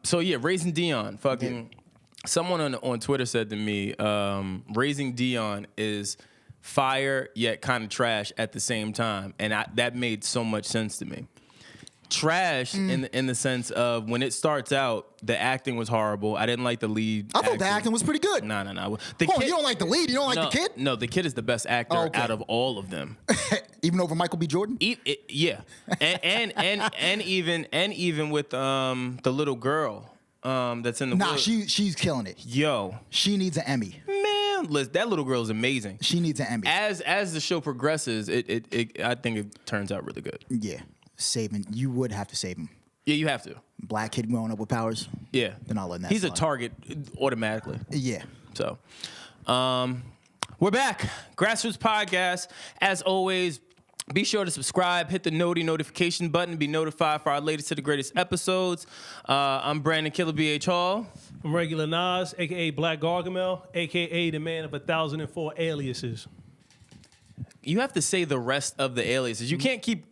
So yeah, raising Dion. Fucking someone on Twitter said to me, raising Dion is fire yet kind of trash at the same time, and that made so much sense to me. Trash in the sense of when it starts out, the acting was horrible. I didn't like the lead. I thought the acting was pretty good. No. You don't like the lead? You don't like the kid? No, the kid is the best actor out of all of them. Even over Michael B. Jordan? Yeah, and even with the little girl that's in the Nah, she's killing it. Yo, she needs an Emmy. Man, listen, that little girl is amazing. She needs an Emmy. As the show progresses, I think it turns out really good. Yeah. Saving, you would have to save him. Yeah, you have to. Black kid growing up with powers. Yeah, they're not letting that. He's slide. a target automatically. Yeah. So, we're back. Grassroots Podcast. As always, be sure to subscribe, hit the notification button to be notified for our latest to the greatest episodes. I'm Brandon Killabh BH Hall. I'm Regular Nas, a.k.a. Black Gargamel, a.k.a. the man of 1,004 aliases. You have to say the rest of the aliases. You can't keep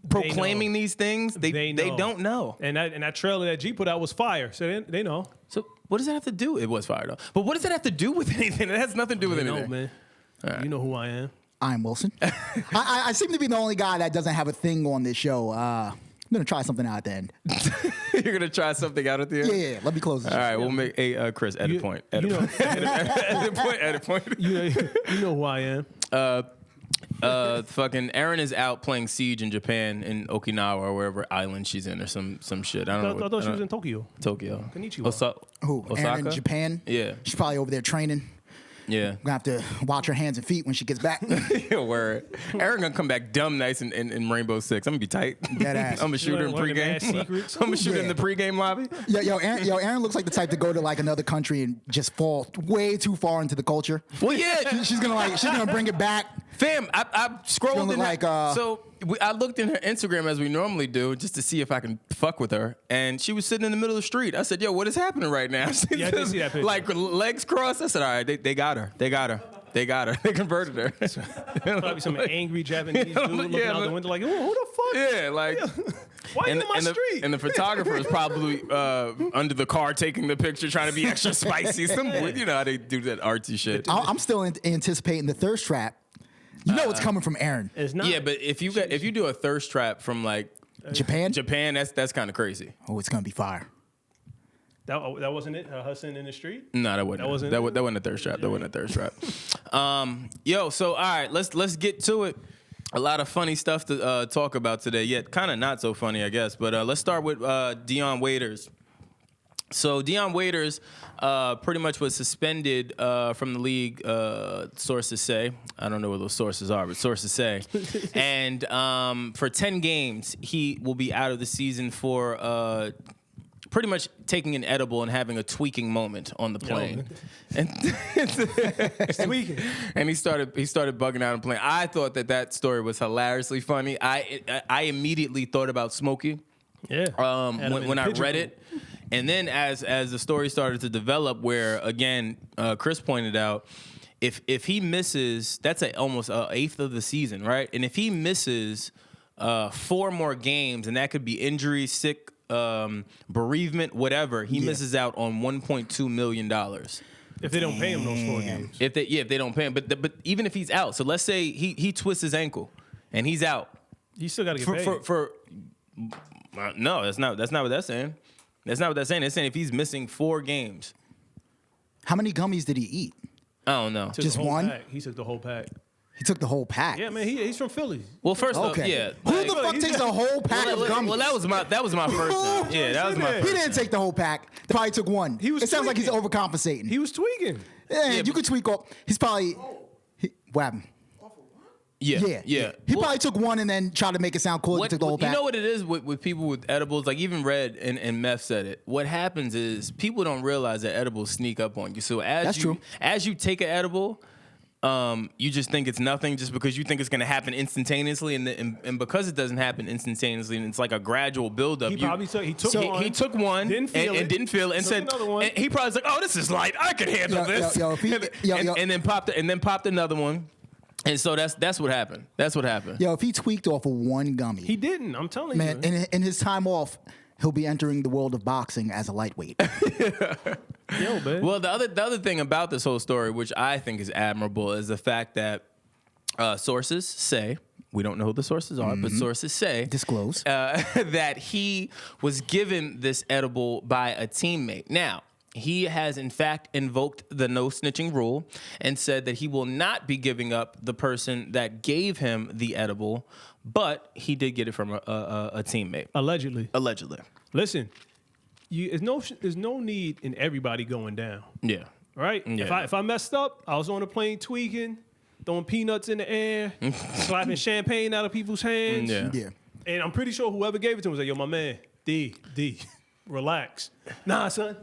proclaiming these things. They don't know. And that trailer that G put out was fire, so they know. So what does that have to do? It was fire, though. But what does that have to do with anything? It has nothing to do with anything. No, man. Right. You know who I am. I'm Wilson. I seem to be the only guy that doesn't have a thing on this show. I'm going to try something out at the end. You're going to try something out at the end? Yeah. Let me close this. All right, we'll make Chris, edit point. Edit point. You know who I am. Fucking Erin is out playing Siege in Japan, in Okinawa or wherever island she's in, or some shit. I thought she was in Tokyo. Konnichiwa. Who? Osaka? Erin in Japan? Yeah. She's probably over there training. Yeah. Gonna have to watch her hands and feet when she gets back. Word. Erin gonna come back dumb nice in Rainbow Six. I'm gonna be tight. Dead ass. I'm gonna shoot her in pregame. I'm gonna shoot her in the pregame lobby. Aaron looks like the type to go to like another country and just fall way too far into the culture. Well, yeah. she's gonna bring it back. Fam, I scrolled in I looked in her Instagram as we normally do just to see if I can fuck with her, and she was sitting in the middle of the street. I said, "Yo, what is happening right now?" Yeah, I did see that picture. Like legs crossed. I said, "All right, they got her. They converted her." Probably some angry Japanese dude looking out the window like, "Oh, who the fuck?" Yeah, like. Why you in my street? And the photographer is probably under the car taking the picture, trying to be extra spicy. You know how they do that artsy shit. I'm still anticipating the thirst trap. You know it's coming from Erin. It's not. Yeah, but if you do a thirst trap from like Japan, that's kind of crazy. Oh, it's gonna be fire. That wasn't it. Her hustling in the street. No, that wasn't. That wasn't a thirst trap. Yeah. That wasn't a thirst trap. So all right, let's get to it. A lot of funny stuff to talk about today. Yet kind of not so funny, I guess. But let's start with Dion Waiters. So Dion Waiters pretty much was suspended from the league, sources say. I don't know what those sources are, but sources say. And for 10 games, he will be out of the season for pretty much taking an edible and having a tweaking moment on the plane. Tweaking. And he started bugging out on the plane. I thought that story was hilariously funny. I immediately thought about Smokey. Yeah. When I read it. And then as the story started to develop, where again Chris pointed out, if he misses, that's almost an eighth of the season, right? And if he misses 4 more games, and that could be injury, sick, bereavement, whatever, he misses out on $1.2 million. If they don't pay him those 4 games. If they don't pay him, but even if he's out, so let's say he twists his ankle and he's out, you still got to get paid. No, that's not what that's saying. That's not what that's saying. It's saying if he's missing 4 games. How many gummies did he eat? I don't know. Just one? Pack. He took the whole pack. He took the whole pack. Yeah, man. He's from Philly. Well, first off, yeah. Who the fuck takes a whole pack of gummies? Well, that was my first thing. Yeah, that was my first. He didn't take the whole pack. He probably took one. It sounds like he's overcompensating. He was tweaking. Yeah, you could tweak off. He's probably what happened? Yeah. He probably took one and then tried to make it sound cool. He took the whole pack. You know what it is with people with edibles? Like even Red and Meth said it. What happens is people don't realize that edibles sneak up on you. So as you take an edible, you just think it's nothing just because you think it's going to happen instantaneously, and because it doesn't happen instantaneously, and it's like a gradual buildup. He took one, didn't feel it, and said, and he probably was like, "Oh, this is light. I can handle this." And then popped another one. And so that's what happened. That's what happened. Yo, if he tweaked off of one gummy, he didn't. I'm telling you, man. In his time off, he'll be entering the world of boxing as a lightweight. Yo, man. Well, the other thing about this whole story, which I think is admirable, is the fact that sources say, we don't know who the sources are, but sources say Disclose. that he was given this edible by a teammate. Now, he has in fact invoked the no snitching rule and said that he will not be giving up the person that gave him the edible, but he did get it from a teammate. Allegedly. Listen, there's no need in everybody going down. yeah. Right? Yeah. If I messed up, I was on a plane tweaking, throwing peanuts in the air, slapping champagne out of people's hands. Yeah. And I'm pretty sure whoever gave it to him was like, yo, my man, D, relax. Nah, son.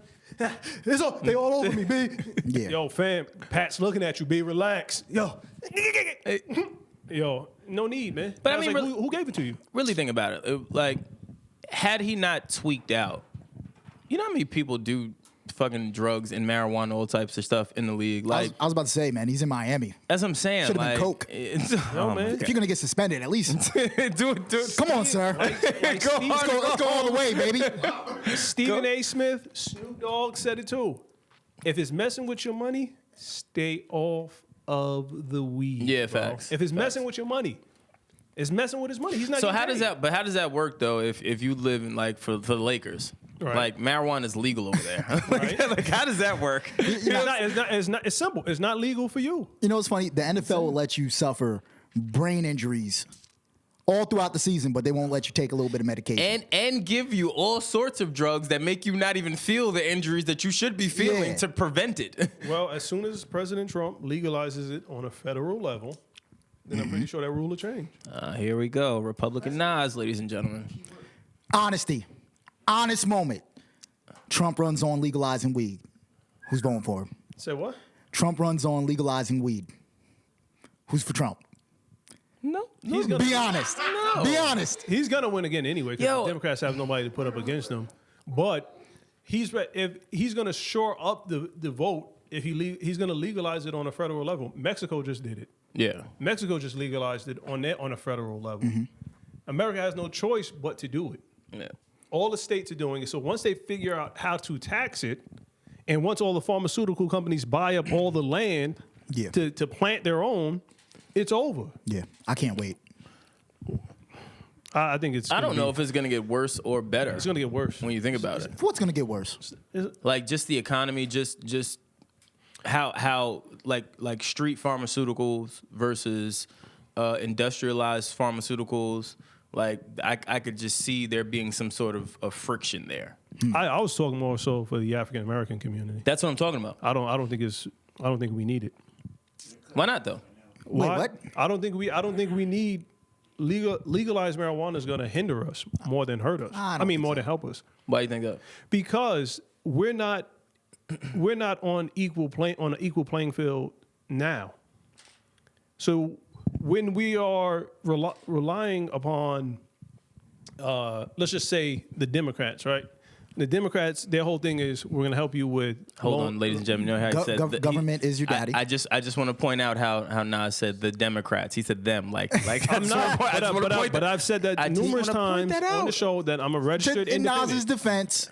They all over me, B. Yeah. Yo, fam, Pat's looking at you, B. Relax. Yo. Yo, no need, man. But I was mean, like, really- who gave it to you? Really think about it. Like, had he not tweaked out, you know how many people do fucking drugs and marijuana, all types of stuff in the league? Like, I was about to say, man, he's in Miami. that's what I'm saying. Should've been Like, coke. No, man. If you're gonna get suspended, at least do it. come on, sir. Let's go all the way, baby. Stephen A. Smith, Snoop Dogg said it too. If it's messing with your money, stay off of the weed. Yeah, bro. facts. If it's Facts. messing with your money, it's messing with his money. He's not. So getting how does paid. that? But how does that work though? If you live in like for the Lakers, Right. like marijuana is legal over there. Right. Like how does that work? It's simple. It's not legal for you. You know what's funny? The NFL will let you suffer brain injuries all throughout the season, but they won't let you take a little bit of medication. And give you all sorts of drugs that make you not even feel the injuries that you should be feeling Yeah. to prevent it. Well, as soon as President Trump legalizes it on a federal level, then I'm pretty sure that rule will change. Here we go, Republican Nas, ladies and gentlemen. Honesty. Honest moment. Trump runs on legalizing weed. Who's voting for him? Say what? Trump runs on legalizing weed. Who's for Trump? No, He's gonna Be honest. No. Be honest. He's gonna win again anyway because Yo. the Democrats have nobody to put up against him. But if he's gonna shore up the vote, if he's gonna legalize it on a federal level. Mexico just did it. Yeah. Mexico just legalized it on a federal level. America has no choice but to do it. Yeah. All the states are doing it. So once they figure out how to tax it, and once all the pharmaceutical companies buy up all the land Yeah. to plant their own, it's over. Yeah, I can't wait. I think it's. I don't gonna know be- if it's gonna get worse or better it's going to get worse. when you think about it. What's going to get worse? Like just the economy, just how like street pharmaceuticals versus industrialized pharmaceuticals. Like I could just see there being some sort of friction there. I was talking more so for the African American community. That's what I'm talking about. I don't think we need it. Why not though? Wait, Why? what? I don't think we need legalized marijuana is going to hinder us more than hurt us. I don't I mean, think more than help us, Why do you think that? because we're not on an equal playing field now. So when we are relying upon, let's just say the Democrats, right? The Democrats, their whole thing is we're going to help you with. Hold on, ladies and gentlemen. You know how he said that Government is your daddy. I just want to point out how Nas said the Democrats. He said them. Like I'm not, but I've said that I just numerous wanna point times that on the out. show that I'm a registered In independent. Nas's defense,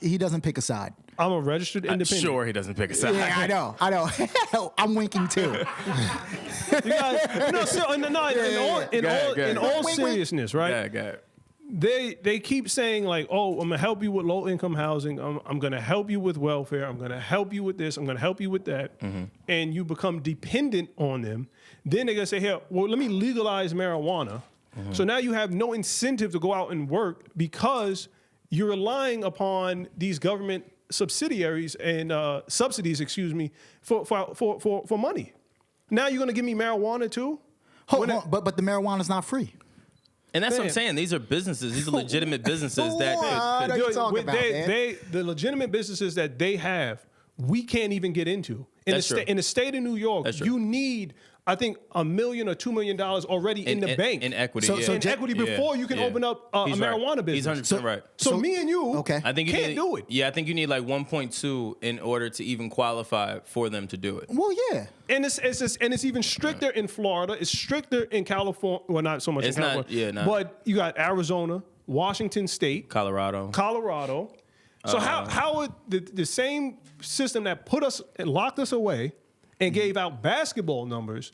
he doesn't pick a side. I'm a registered independent. Sure, he doesn't pick a side. Yeah, I know. I'm winking too. You guys, no, so, no, in all Wink, wink. seriousness, right? Yeah, go. They keep saying like, oh, I'm gonna help you with low income housing. I'm gonna help you with welfare. I'm gonna help you with this. I'm gonna help you with that. And you become dependent on them. Then they're gonna say, here, well, let me legalize marijuana. So now you have no incentive to go out and work because you're relying upon these government subsidiaries and subsidies, for money. Now you're gonna give me marijuana too? Hold on, but the marijuana's not free. And that's what I'm Man. saying. These are businesses. These are legitimate businesses that What are could you talking about, man? The legitimate businesses that they have, we can't even get into. That's true. In the state of New York, That's true. you need, I think, $1 million or $2 million already in the bank. in equity. So- yeah. so in equity before you can open up a He's right. marijuana business. He's 100% right. So me and you Okay. I think you can't need, do it. Yeah, I think you need like 1.2 in order to even qualify for them to do it. Well, yeah. And it's even stricter in Florida. It's stricter in California. Well, not so much It's in not- California. yeah, no. But you got Arizona, Washington State, Colorado. So how would the same system that put us and locked us away and gave out basketball numbers,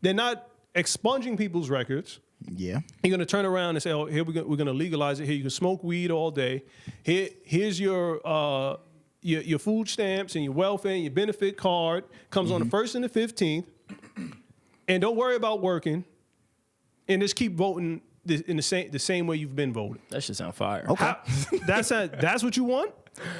they're not expunging people's records. Yeah. You're going to turn around and say, oh, here we're going to legalize it. Here you can smoke weed all day. Here's your food stamps and your welfare and your benefit card. Comes on the 1st and the 15th. And don't worry about working. And just keep voting in the same way you've been voting. That should sound fire. Okay. That's what you want?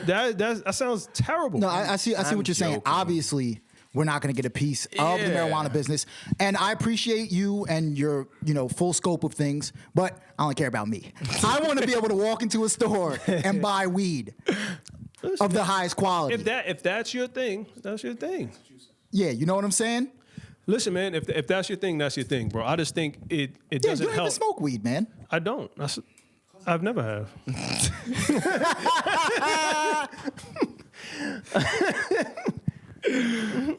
That sounds terrible. No, I see what you're saying. joking. Obviously, we're not going to get a piece of the marijuana business. And I appreciate you and your, full scope of things, but I don't care about me. I want to be able to walk into a store and buy weed of the highest quality. If that's your thing, that's your thing. Yeah, you know what I'm saying? Listen, man, if that's your thing, that's your thing, bro. I just think it Yeah, doesn't you don't help. even smoke weed, man. I don't. I've never have.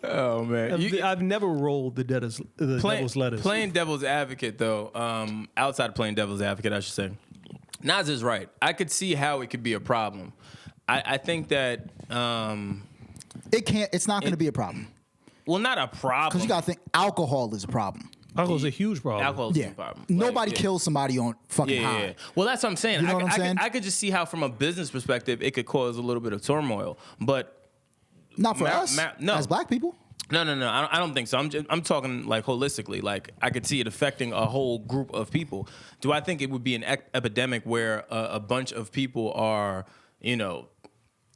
Oh man, I've never rolled the devil's lettuce. Playing devil's advocate though, outside of playing devil's advocate, I should say, Nas is right. I could see how it could be a problem. I think that It's not going to be a problem. well, not a problem. Because you got to think alcohol is a problem. Alcohol's a huge problem. Alcohol is Yeah. a problem. Nobody Like, kills somebody on fucking Yeah, high. yeah. Well, that's what I'm saying. You know what I'm saying? I could just see how, from a business perspective, it could cause a little bit of turmoil. But Not for us, no. as black people. no. I don't think so. I'm talking like holistically. Like I could see it affecting a whole group of people. Do I think it would be an epidemic where a bunch of people are,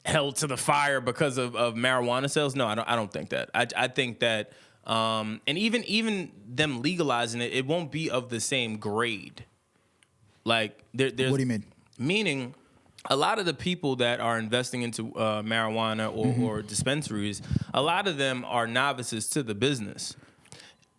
held to the fire because of marijuana sales? No, I don't think that. I think that. And even them legalizing it, it won't be of the same grade. Like there's What do you mean? Meaning, a lot of the people that are investing into marijuana or dispensaries, a lot of them are novices to the business.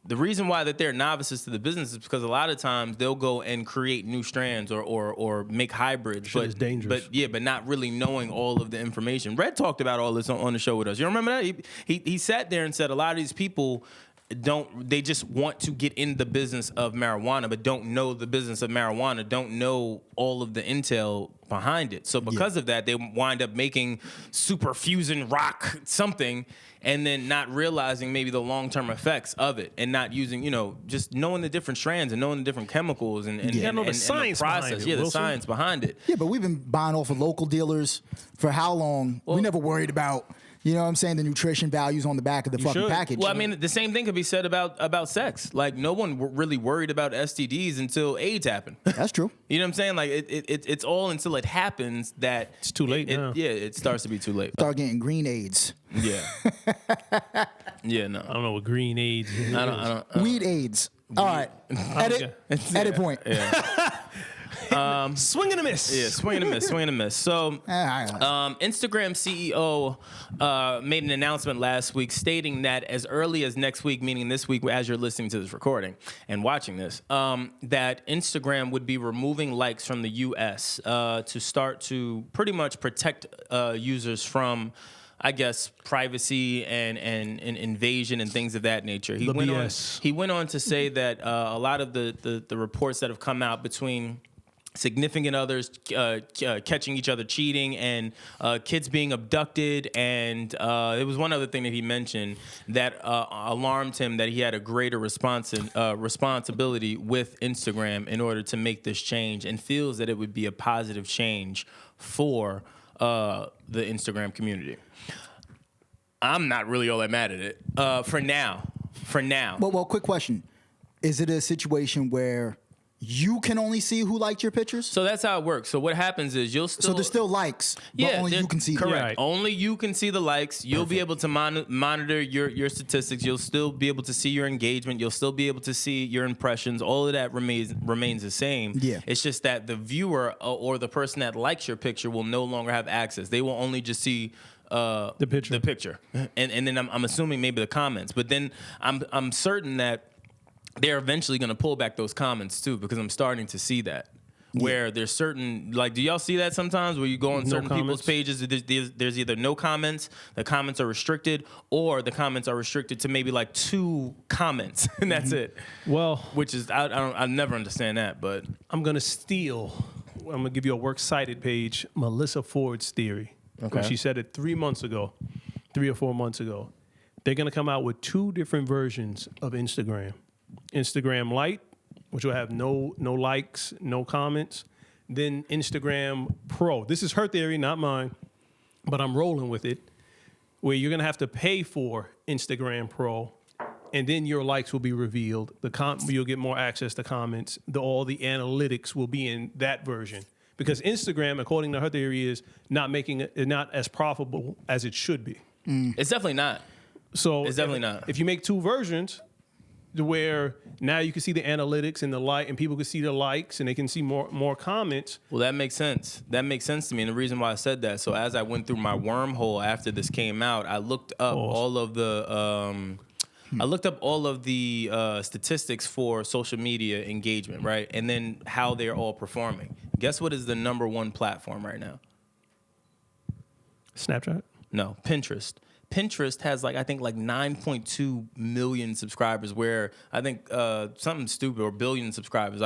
The reason why that they're novices to the business is because a lot of times they'll go and create new strands or make hybrids. Shit is dangerous. But not really knowing all of the information. Red talked about all this on the show with us. You remember that? He sat there and said a lot of these people they just want to get in the business of marijuana, but don't know the business of marijuana, don't know all of the intel behind it. So because of that, they wind up making super fusion rock something and then not realizing maybe the long-term effects of it and not using, just knowing the different strands and knowing the different chemicals and the science behind process. it, Yeah, the Wilson. science behind it. Yeah, but we've been buying off of local dealers for how long? We never worried about, the nutrition values on the back of the fucking should. package. Well, I mean, the same thing could be said about sex. Like, no one really worried about STDs until AIDS happened. That's true. You know what I'm saying? Like, it's all until it happens that It's too late now. Yeah, it starts to be too late. Start getting green AIDS. Yeah. Yeah, no. I don't know what green AIDS is. I don't. Weed AIDS. All right. Edit point. Swing and a miss. Yeah, swing and a miss. So, All right. Instagram CEO made an announcement last week stating that as early as next week, meaning this week as you're listening to this recording and watching this, that Instagram would be removing likes from the U.S. To start to pretty much protect users from, I guess, privacy and invasion and things of that nature. He went on to say that a lot of the reports that have come out between significant others catching each other cheating and kids being abducted, and there was one other thing that he mentioned that alarmed him, that he had a greater responsibility with Instagram in order to make this change, and feels that it would be a positive change for the Instagram community. I'm not really all that mad at it for now. Well, quick question. Is it a situation where you can only see who liked your pictures? So that's how it works. So what happens is you'll still... So there's still likes, but only you can see them. Correct. Right. Only you can see the likes. You'll be able to monitor your statistics. You'll still be able to see your engagement. You'll still be able to see your impressions. All of that remains the same. Yeah. It's just that the viewer or the person that likes your picture will no longer have access. They will only just see The picture. and then I'm assuming maybe the comments. But then I'm certain that they're eventually going to pull back those comments too, because I'm starting to see that. Where there's certain, like, do y'all see that sometimes where you go on certain people's pages, there's either no comments, the comments are restricted, or the comments are restricted to maybe like 2 comments, and that's it. Well, Which is, I never understand that, but I'm gonna steal I'm gonna give you a works cited page, Melissa Ford's theory. Okay. She said it 3 or 4 months ago. They're gonna come out with 2 different versions of Instagram. Instagram Lite, which will have no likes, no comments. Then Instagram Pro. This is her theory, not mine, but I'm rolling with it. Where you're gonna have to pay for Instagram Pro, and then your likes will be revealed. You'll get more access to comments. All the analytics will be in that version. Because Instagram, according to her theory, is not making it not as profitable as it should be. It's definitely not. So It's definitely not. If you make 2 versions, to where now you can see the analytics and the like, and people can see the likes and they can see more comments. Well, that makes sense. That makes sense to me, and the reason why I said that. So as I went through my wormhole after this came out, I looked up all of the statistics for social media engagement, right? And then how they're all performing. Guess what is the #1 platform right now? Snapchat? No, Pinterest. Pinterest has I think 9.2 million subscribers, where I think something stupid, or billion subscribers.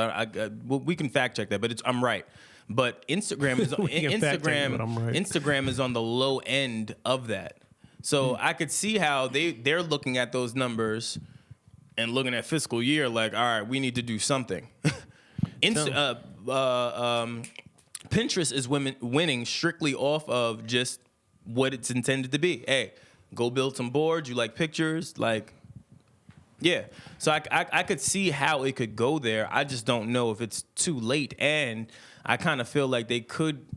We can fact check that, but I'm right. But Instagram is Instagram is on the low end of that. So I could see how they're looking at those numbers and looking at fiscal year like, all right, we need to do something. Pinterest is winning strictly off of just what it's intended to be. Hey, go build some boards. You like pictures, yeah. So I could see how it could go there. I just don't know if it's too late, and I kind of feel like they could.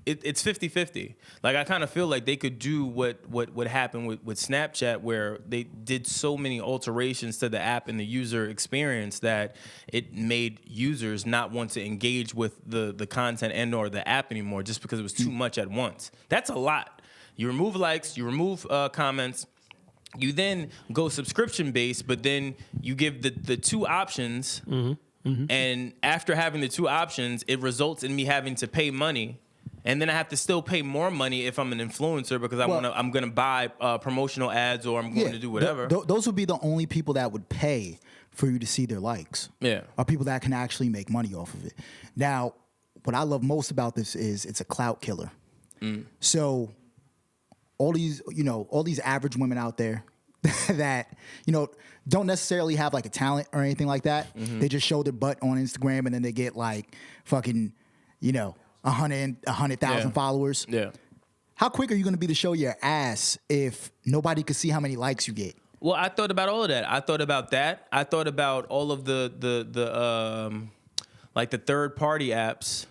It's 50-50. I kind of feel like they could do what happened with Snapchat, where they did so many alterations to the app and the user experience that it made users not want to engage with the content and or the app anymore, just because it was too much at once. That's a lot. You remove likes, you remove comments, you then go subscription-based, but then you give the 2 options, and after having the 2 options, it results in me having to pay money, and then I have to still pay more money if I'm an influencer, because I'm going to buy promotional ads, or I'm going to do whatever. Those would be the only people that would pay for you to see their likes. Yeah. Are people that can actually make money off of it. Now, what I love most about this is it's a clout killer. So all these average women out there that, don't necessarily have a talent or anything like that. They just show their butt on Instagram, and then they get fucking, 100,000 followers. Yeah. How quick are you going to be to show your ass if nobody could see how many likes you get? Well, I thought about all of that. I thought about that. I thought about all of the third-party apps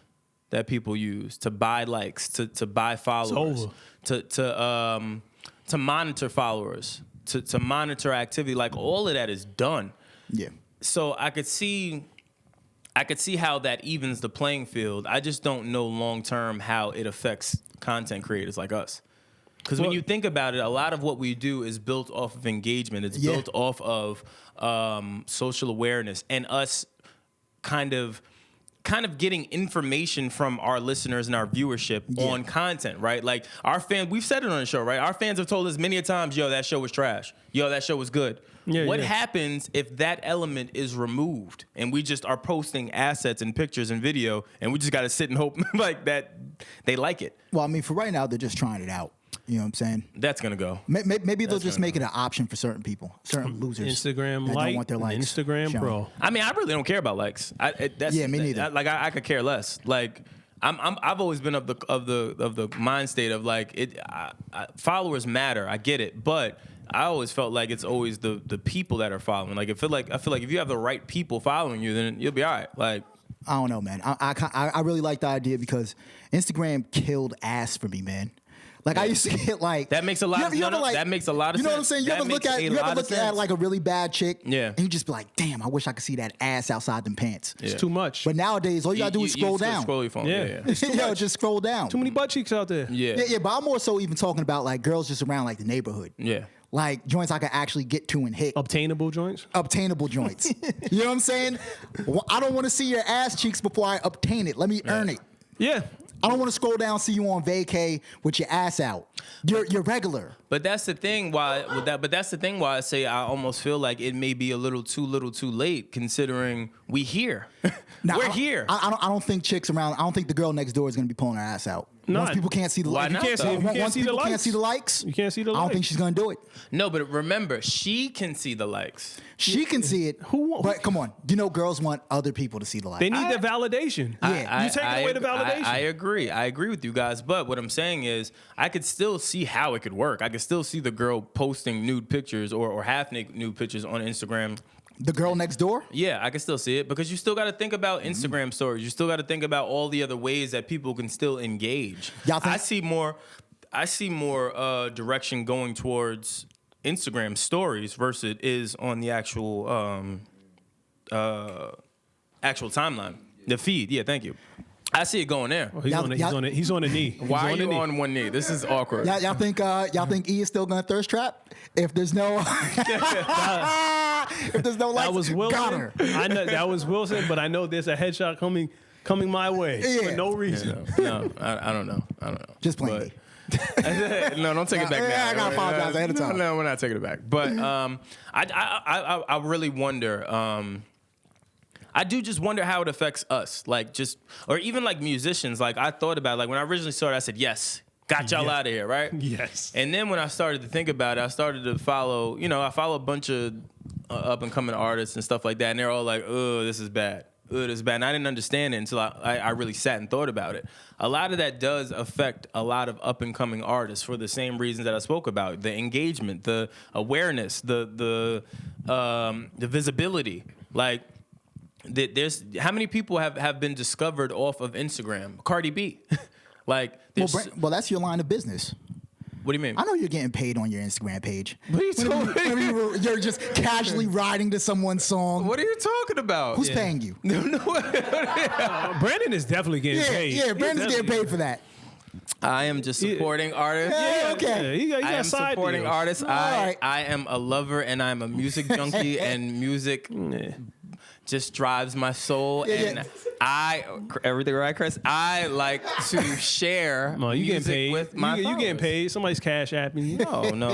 that people use to buy likes, to buy followers, to monitor followers, to monitor activity. All of that is done. Yeah. So I could see how that evens the playing field. I just don't know long term how it affects content creators like us. Because when you think about it, a lot of what we do is built off of engagement. It's built off of social awareness and us kind of getting information from our listeners and our viewership on content, right? Our fans, we've said it on the show, right? Our fans have told us many a times, yo, that show was trash. Yo, that show was good. What happens if that element is removed and we just are posting assets and pictures and video, and we just got to sit and hope that they like it? Well, I mean, for right now, they're just trying it out. You know what I'm saying? That's going to go. Maybe they'll just make it an option for certain people, certain losers. Instagram that Lite, don't want their likes Instagram shown. Pro. I mean, I really don't care about likes. Me neither. I could care less. I've always been of the mind state of followers matter. I get it, but I always felt like it's always the people that are following. I feel like if you have the right people following you, then you'll be all right. I don't know, man. I really like the idea because Instagram killed ass for me, man. I used to get that makes a lot. That makes a lot of sense. You know what I'm saying? You ever look at a really bad chick, and you just be like, damn, I wish I could see that ass outside them pants. It's too much. But nowadays, all you gotta do is scroll down. Scroll your phone. Yeah. Just scroll down. Too many butt cheeks out there. Yeah. But I'm more so even talking about girls just around the neighborhood. Yeah. Joints I could actually get to and hit. Obtainable joints? Obtainable joints. You know what I'm saying? Well, I don't want to see your ass cheeks before I obtain it. Let me earn it. Yeah. I don't want to scroll down, see you on vacay with your ass out. You're regular. But that's the thing why I say I almost feel like it may be a little too late considering we here. Now, We're here. I don't think chicks around. I don't think the girl next door is going to be pulling her ass out. No. Once people can't see the Why likes. not, though? Once people can't see the likes. You can't see the I don't likes. think she's going to do it. No, but remember, she can see the likes. She can see it. Who- But come on, girls want other people to see the likes. They need the validation. Yeah. You take away the validation. I agree. I agree with you guys. But what I'm saying is, I could still see how it could work. I could still see the girl posting nude pictures or half naked nude pictures on Instagram. The girl next door. Yeah, I can still see it because you still got to think about Instagram stories. You still got to think about all the other ways that people can still engage. Y'all think- I see more direction going towards Instagram stories versus it is on the actual timeline, the feed. Yeah, thank you. I see it going there. He's on a knee. Why are you on one knee? This is awkward. Y'all think E is still going to thirst trap if there's no if there's no likes? That was Wilson. Got her. I know that was Wilson, but I know there's a headshot coming my way for no reason. No, I don't know. Just playing me. No, don't take it back now. I gotta apologize ahead of time. No, we're not taking it back. But I really wonder. I do just wonder how it affects us, or even like musicians. Like I thought about it, like when I originally started, I said, yes, got y'all out of here, right? Yes. And then when I started to think about it, I started to follow, I follow a bunch of up and coming artists and stuff like that. And they're all like, oh, this is bad. Oh, this is bad. And I didn't understand it until I really sat and thought about it. A lot of that does affect a lot of up and coming artists for the same reasons that I spoke about: the engagement, the awareness, the visibility. Like, there's how many people have been discovered off of Instagram? Cardi B. Like, Well, that's your line of business. What do you mean? I know you're getting paid on your Instagram page. What are you talking about? You're just casually riding to someone's song. What are you talking about? Who's paying you? Brandon is definitely getting paid. Yeah, Brandon's getting paid for that. I am just supporting artists. Yeah, okay. He got I am side supporting deals. artists. right. I am a lover and I'm a music junkie and music just drives my soul. Yeah. And everything right, Chris? I like to share No, you getting music paid. with my You getting followers. paid. Somebody's cash apping you. No.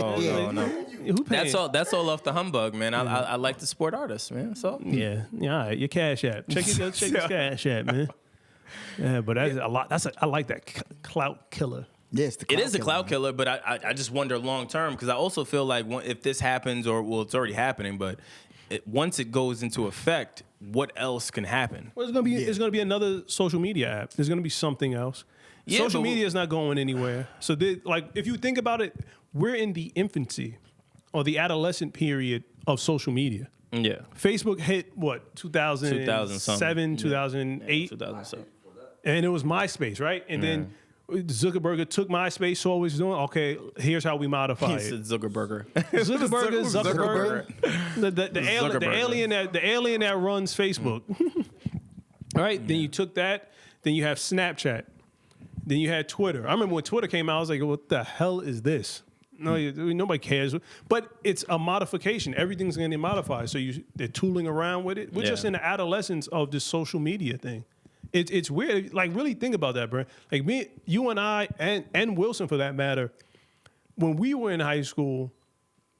Who paying? That's all off the humbug, man. I like to support artists, man. So Yeah, all right. Your cash app. Check your cash app, man. Yeah, but that's a lot. I like that clout killer. Yes, it is a clout killer, but I just wonder long term because I also feel like if this happens, it's already happening, but once it goes into effect, what else can happen? Well, it's gonna be another social media app. There's gonna be something else. Yeah, Social but- media is not going anywhere. So, if you think about it, we're in the infancy or the adolescent period of social media. Yeah. Facebook hit what 2007, 2008, 2007. and it was MySpace, right? And then Zuckerberg took MySpace, saw what he was doing. Okay, here's how we modify He it. said Zuckerberg. Zuckerberg. The alien that runs Facebook. All right, then you took that. Then you have Snapchat. Then you had Twitter. I remember when Twitter came out, I was like, what the hell is this? No, nobody cares. But it's a modification. Everything's going to get modified. So they're tooling around with it. We're just in the adolescence of this social media thing. It's weird. Like, really think about that, bro. Like, you and I, and Wilson for that matter, when we were in high school,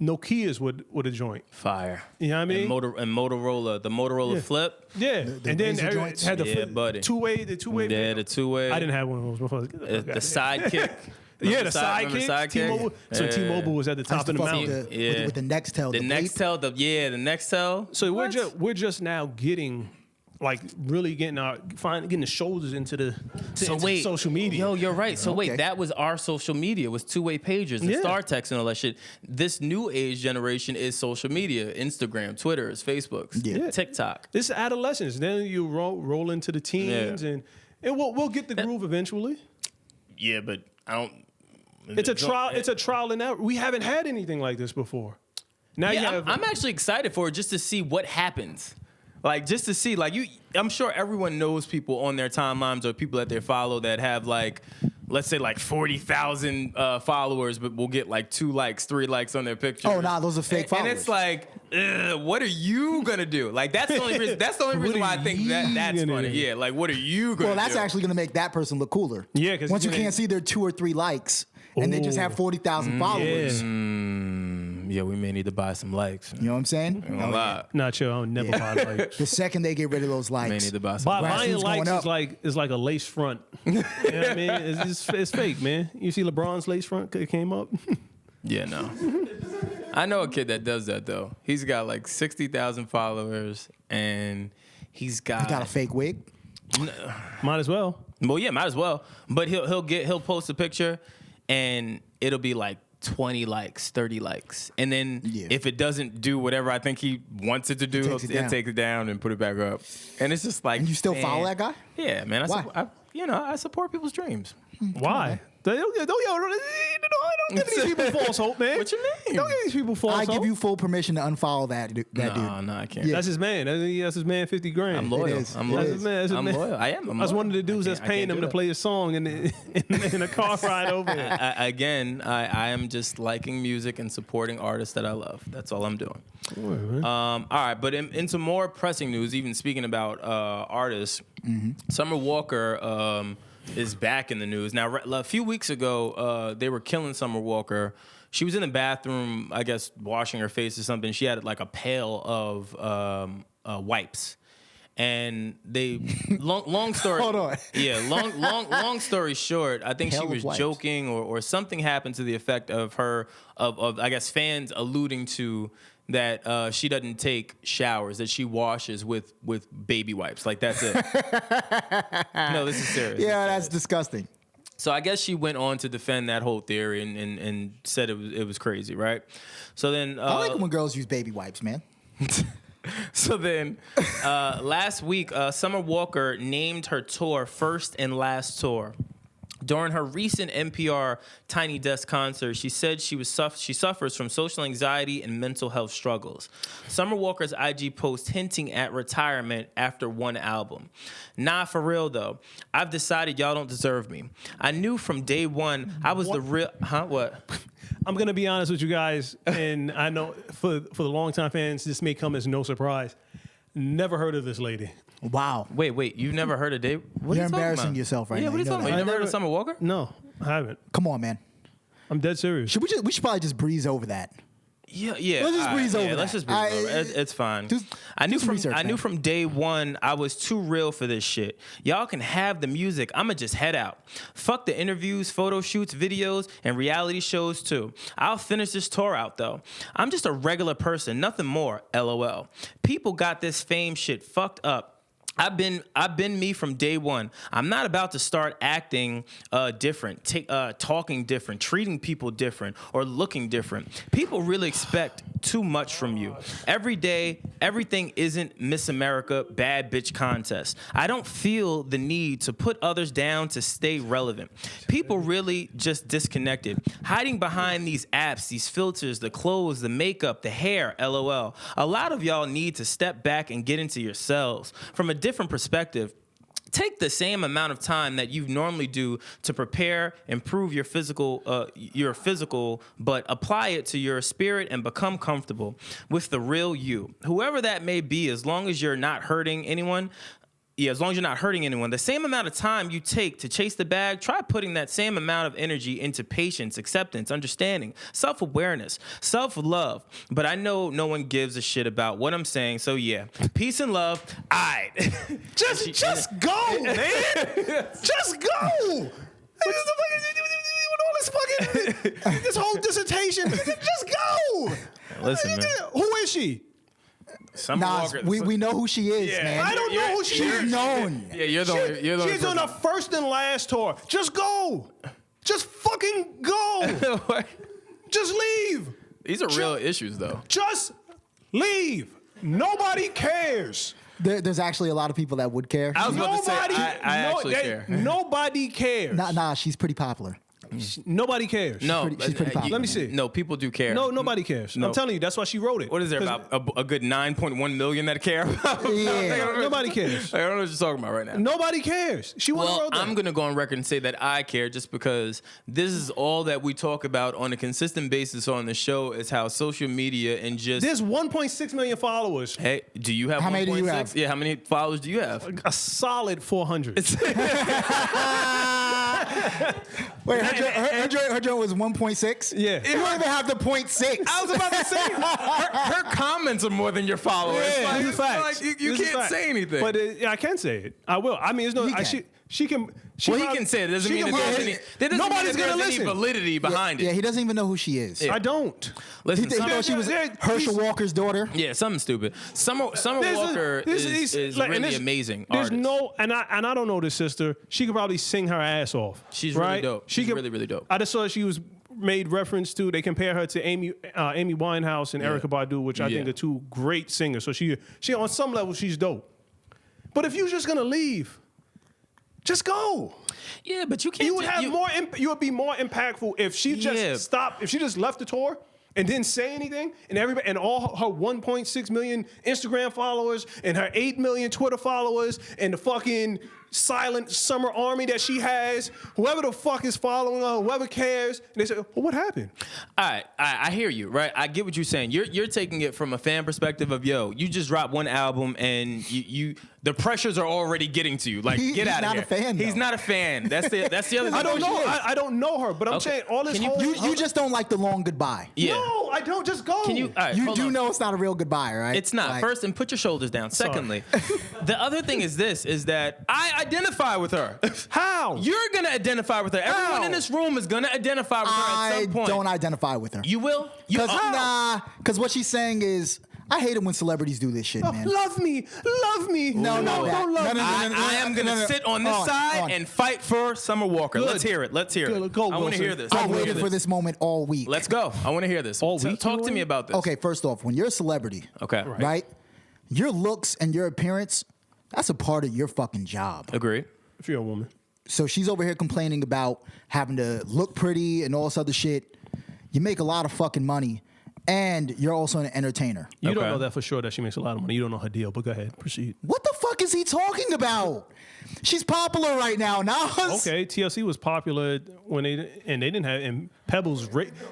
Nokias would a joint. Fire. You know what I mean? And Motorola, the Motorola Flip. Yeah. And then razor it joints? had the Yeah, buddy. two-way. Yeah, the two-way. I didn't have one of those before. The sidekick. Yeah, Remember the sidekick. T-Mobile. So T-Mobile was at the top of the mountain. mountain. With the Nextel. The Nextel, the Nextel. So we're just now getting, like, really getting the shoulders into the social media. Yo, you're right. So Okay. wait, that was our social media. It was two-way pagers and Yeah. star text and all that shit. This new age generation is social media: Instagram, Twitter, Facebooks, Yeah. TikTok. This is adolescence. Then you roll into the teens, Yeah. and we'll get the groove eventually. Yeah, but I don't. It's a trial. It's a trial and error. We haven't had anything like this before. Now you Yeah, have. I'm actually excited for it just to see what happens. Like, just to see, like, I'm sure everyone knows people on their timelines or people that they follow that have, like, let's say, like, 40,000 followers, but will get, like, 2 likes, 3 likes on their picture. Oh, nah, those are fake followers. And it's like, what are you going to do? Like, that's the only reason, why I think that's gonna funny. do? Yeah, like, what are you going to do? Well, that's actually going to make that person look cooler. Yeah, 'cause once you you're gonna- can't see their 2 or 3 likes, and they just have 40,000 followers. Yeah, we may need to buy some likes. You know what I'm saying? A lot. Not sure. I'll never buy likes. The second they get rid of those May likes, need to buy some. Buying Grassroots likes going up. is like a lace front. You know what I mean? It's fake, man. You see LeBron's lace front came up? Yeah, no. I know a kid that does that though. He's got like 60,000 followers, and he's got got a fake wig. Might as well. Well, yeah, might as well. But he'll post a picture, and it'll be like 20 likes, 30 likes, and then if it doesn't do whatever I think he wants it to do, he'll take it down and put it back up. And it's just like, And you still follow that guy? Yeah, man. Why? I support people's dreams. Why? Don't give these people false hope, man. What you mean? Don't give these people false hope. I give you full permission to unfollow that dude. No, I can't. That's his man. That's his man. 50 grand. I'm loyal. is. I'm It loyal. is. That's his man. That's his I'm man. loyal. I am. I was one of the dudes that's paying him to play his song in a car ride over here. I am just liking music and supporting artists that I love. That's all I'm doing. All right, but into more pressing news, even speaking about artists, Summer Walker is back in the news. Now, a few weeks ago, they were killing Summer Walker. She was in the bathroom, I guess, washing her face or something. She had like a pail of wipes. And they, long story. Hold on. Yeah, long story short, I think Pail she of was wipes. joking or something happened to the effect of her, of I guess, fans alluding to that she doesn't take showers, that she washes with baby wipes. Like, that's it. No, this is serious. Yeah, that's disgusting. So I guess she went on to defend that whole theory and said it was crazy, right? So then I like it when girls use baby wipes, man. So then, last week, Summer Walker named her tour First and Last Tour. During her recent NPR Tiny Desk concert, she said she suffers from social anxiety and mental health struggles. Summer Walker's IG post hinting at retirement after one album. Nah, for real though. I've decided y'all don't deserve me. I knew from day one I was the real. What? I'm gonna be honest with you guys, and I know for the longtime fans, this may come as no surprise. Never heard of this lady. Wow. Wait. You've never heard of Dave? What are You're you talking embarrassing about? yourself right Yeah, now. what are you You know talking that. about? You never heard of Summer Walker? No, I haven't. Come on, man. I'm dead serious. We should probably just breeze over that. Yeah. Let's just breeze over Let's that. just breeze over it. It's fine. do I knew some research, I knew man. from day one I was too real for this shit. Y'all can have the music. I'ma just head out. Fuck the interviews, photo shoots, videos, and reality shows too. I'll finish this tour out though. I'm just a regular person, nothing more. LOL. People got this fame shit fucked up. I've been me from day one. I'm not about to start acting different, talking different, treating people different, or looking different. People really expect too much from you. Every day, everything isn't Miss America bad bitch contest. I don't feel the need to put others down to stay relevant. People really just disconnected, hiding behind these apps, these filters, the clothes, the makeup, the hair, LOL. A lot of y'all need to step back and get into yourselves. From a different perspective, take the same amount of time that you normally do to prepare, improve your physical, but apply it to your spirit and become comfortable with the real you, whoever that may be, as long as you're not hurting anyone. Yeah, as long as you're not hurting anyone, the same amount of time you take to chase the bag, try putting that same amount of energy into patience, acceptance, understanding, self-awareness, self-love. But I know no one gives a shit about what I'm saying, so yeah. Peace and love. Aight. Just go, man. Just go. This whole dissertation. Just go. Listen, man. Who is she? Summer Nas, Walker. we know who she is, Yeah. man. I don't know who she She's is. known. Yeah, you're the only She's on a first and last tour. Just go. Just fucking go. Just leave. These are real issues, though. Just leave. Nobody cares. There's actually a lot of people that would care. I was about to say, I actually care. Nobody cares. Nah, she's pretty popular. Nobody cares. No, she's pretty popular. Let me see. No, people do care. No, nobody cares. No. I'm telling you, that's why she wrote it. What is there, about a good 9.1 million that care about? Yeah. Nobody cares. I don't know what you're talking about right now. Nobody cares. She wouldn't Well, wrote that. I'm going to go on record and say that I care just because this is all that we talk about on a consistent basis on the show is how social media and just... There's 1.6 million followers. Hey, do you have How many do you 1.6? have? Yeah, how many followers do you have? A solid 400. Wait, her joint was 1.6? Yeah. You don't even have the 0.6. I was about to say, her comments are more than your followers. Yeah, Like, it's facts. like you This is can't fact. say anything. But I can say it. I will. I mean, it's no. He can. She can. She well, he probably- can say it. It doesn't she mean can that there's win. any. That doesn't Nobody's mean that gonna there's any listen. validity behind Yeah, it. he doesn't even know who she is. I don't. Listen, He thought she was Herschel Walker's daughter. yeah, something stupid. Summer There's Walker is like, and really there's- amazing There's artist. no, and I don't know this sister. She could probably sing her ass off. She's really right? dope. She's really, really dope. I just saw she was made reference to. They compare her to Amy Winehouse and Erykah Badu, which I think Yeah. are two great singers. So she on some level she's dope. But if you're just gonna leave, just go. Yeah, but you can't. You would have more. You would be more impactful if she just Yeah. stopped. If she just left the tour and didn't say anything, and everybody and all her 1.6 million Instagram followers and her 8 million Twitter followers and the fucking silent summer army that she has, whoever the fuck is following her, whoever cares, and they say, well, what happened? All right, I hear you, right? I get what you're saying. You're taking it from a fan perspective of, yo, you just dropped one album and you the pressures are already getting to you. Like, get out of here. He's not a fan, He's though. not a fan. That's the other thing. I don't know. is. I don't know her, but I'm Okay. saying all this Can you- whole. You just don't like the long goodbye. Yeah. No, I don't. Just go. Can you? All right, You hold do on. know it's not a real goodbye, right? It's not. Like, First, and put your shoulders down. Secondly, the other thing is that I identify with her. How? You're gonna identify with her. Everyone in this room is gonna identify with her at I some point. don't identify with her. You will? You Because what she's saying is, I hate it when celebrities do this shit, Oh, man. love me. No, don't love me. I am gonna sit on this side and fight for Summer Walker. Good. Let's hear it. Let's hear it. Good. Go, I want to Wilson. hear this. I I wanna waited hear for this moment all week. Let's go. I want to hear this. All week, Talk you to me want? about this. Okay, first off, when you're a celebrity, Okay. right? Your looks and your appearance, that's a part of your fucking job. Agreed. If you're a woman. So she's over here complaining about having to look pretty and all this other shit. You make a lot of fucking money, and you're also an entertainer. You don't Okay. know that for sure that she makes a lot of money. You don't know her deal, but go ahead. Proceed. What the fuck is he talking about? She's popular right now. Okay, TLC was popular when they didn't have, and Pebbles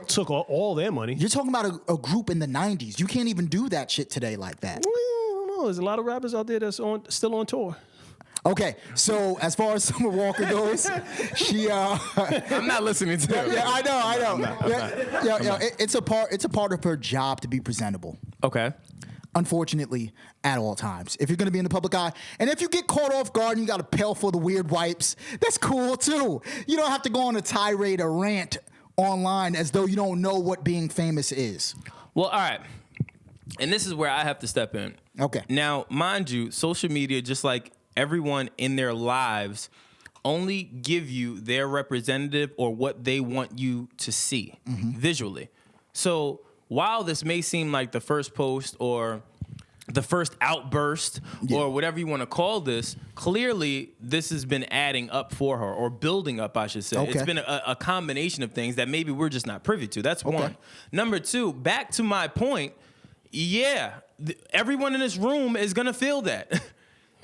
took all their money. You're talking about a group in the 90s. You can't even do that shit today like that. I don't know. There's a lot of rappers out there that's still on tour. Okay, so as far as Summer Walker goes, she I'm not listening to him. yeah, I know. It's a part of her job to be presentable. Okay. Unfortunately, at all times. If you're gonna be in the public eye, and if you get caught off guard and you got to pay for the weird wipes, that's cool too. You don't have to go on a tirade or rant online as though you don't know what being famous is. Well, all right. And this is where I have to step in. Okay. Now, mind you, social media, just like everyone in their lives, only give you their representative or what they want you to see visually. So while this may seem like the first post or the first outburst or whatever you want to call this, clearly this has been adding up for her, or building up, I should say. Okay. It's been a combination of things that maybe we're just not privy to. That's one. Number two, back to my point, everyone in this room is going to feel that.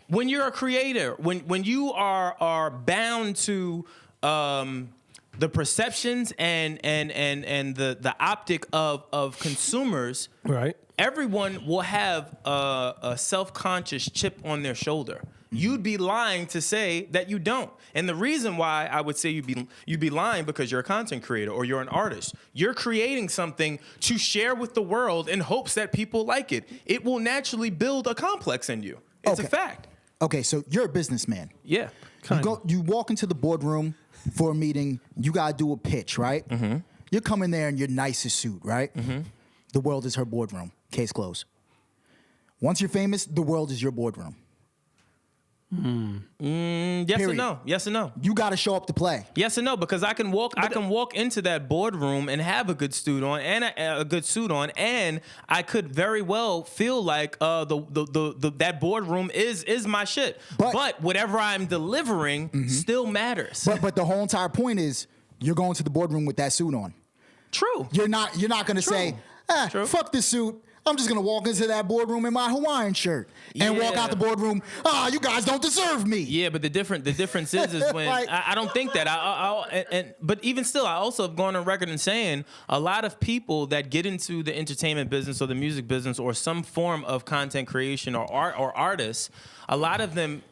When you're a creator, when you are bound to the perceptions and the optic of consumers, Right. everyone will have a self-conscious chip on their shoulder. You'd be lying to say that you don't. And the reason why I would say you'd be lying because you're a content creator or you're an artist. You're creating something to share with the world in hopes that people like it. It will naturally build a complex in you. It's a Okay. fact. Okay, so you're a businessman. Yeah. You walk into the boardroom for a meeting. You gotta do a pitch, right? Mm-hmm. You come in there in your nicest suit, right? Mm-hmm. The world is her boardroom. Case closed. Once you're famous, the world is your boardroom. Yes Period. and no. Yes and no. You gotta show up to play. Yes and no, because I can walk into that boardroom and have a good suit on and a good suit on, and I could very well feel like that boardroom is my shit. But whatever I'm delivering still matters. But the whole entire point is you're going to the boardroom with that suit on. True. You're not gonna say, True. fuck this suit. I'm just gonna walk into that boardroom in my Hawaiian shirt and walk Yeah. out the boardroom. You guys don't deserve me. Yeah, but the difference is when Like- I don't think that. But even still, I also have gone on record in saying a lot of people that get into the entertainment business or the music business or some form of content creation or art or artists, a lot of them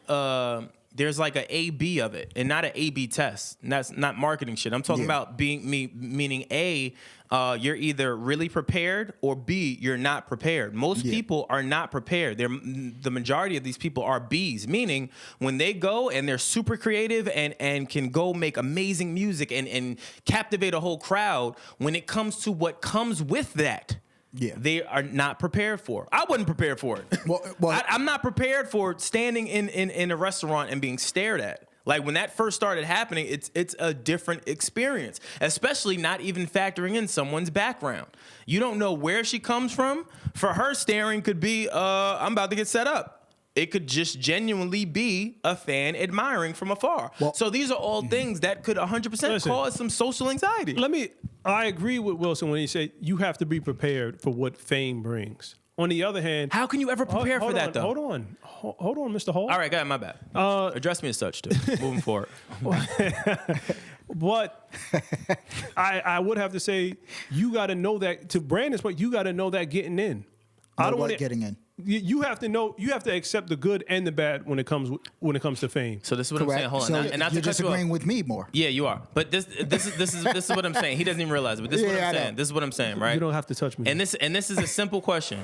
there's like a A/B of it, and not an A/B test. And that's not marketing shit. I'm talking about meaning A, you're either really prepared, or B, you're not prepared. Most people are not prepared. The majority of these people are Bs, meaning when they go and they're super creative and can go make amazing music and captivate a whole crowd, when it comes to what comes with that, they are not prepared for. I wasn't prepared for it. I'm not prepared for standing in a restaurant and being stared at. Like when that first started happening, it's a different experience, especially not even factoring in someone's background. You don't know where she comes from. For her, staring could be, I'm about to get set up. It could just genuinely be a fan admiring from afar. So these are all things that could 100% cause some social anxiety. I agree with Wilson when he said you have to be prepared for what fame brings. On the other hand, how can you ever prepare for that, though? Hold on, Mr. Hall. All right, go ahead, my bad. Address me as such, too. Moving forward. But I would have to say you got to know that, to Brandon's point, you got to know that getting in. I don't want getting in. You have to know. You have to accept the good and the bad when it comes to fame. So this is what I'm saying. Hold on, So and not you're to cut you disagreeing off. with me more. Yeah, you are. But this is what I'm saying. He doesn't even realize it. But this is what I'm saying. This is what I'm saying, right? You don't have to touch me. And this is a simple question.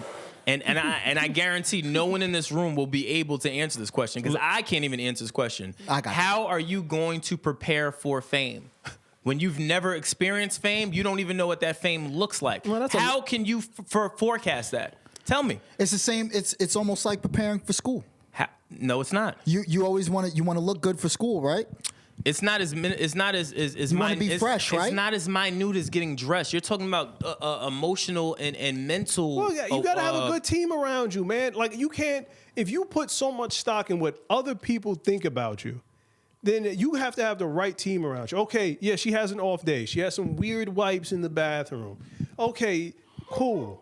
And I guarantee no one in this room will be able to answer this question, because I can't even answer this question. I got you. How are you going to prepare for fame? When you've never experienced fame, you don't even know what that fame looks like. How can you forecast that? Tell me. It's the same. It's almost like preparing for school. No, it's not. You always want to look good for school, right? It's not as You want to be fresh, right? It's not as minute as getting dressed. You're talking about emotional and mental. Well, yeah, you got to have a good team around you, man. Like, you can't, if you put so much stock in what other people think about you, then you have to have the right team around you. Okay, yeah, she has an off day. She has some weird wipes in the bathroom. Okay, cool.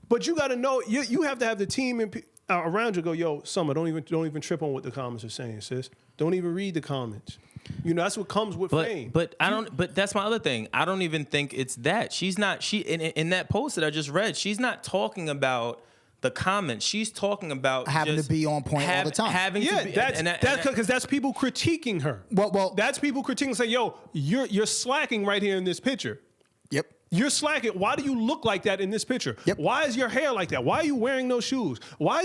But you got to know, you have to have the team around you go, yo, Summer, don't even trip on what the comments are saying, sis. Don't even read the comments. You know, that's what comes with fame. But that's my other thing. I don't even think it's that. In that post that I just read, she's not talking about the comments. She's talking about having to be on point all the time. That's because that's people critiquing her. Well, that's people critiquing, say, yo, you're slacking right here in this picture. Yep. You're slacking. Why do you look like that in this picture? Yep. Why is your hair like that? Why are you wearing those shoes? Why?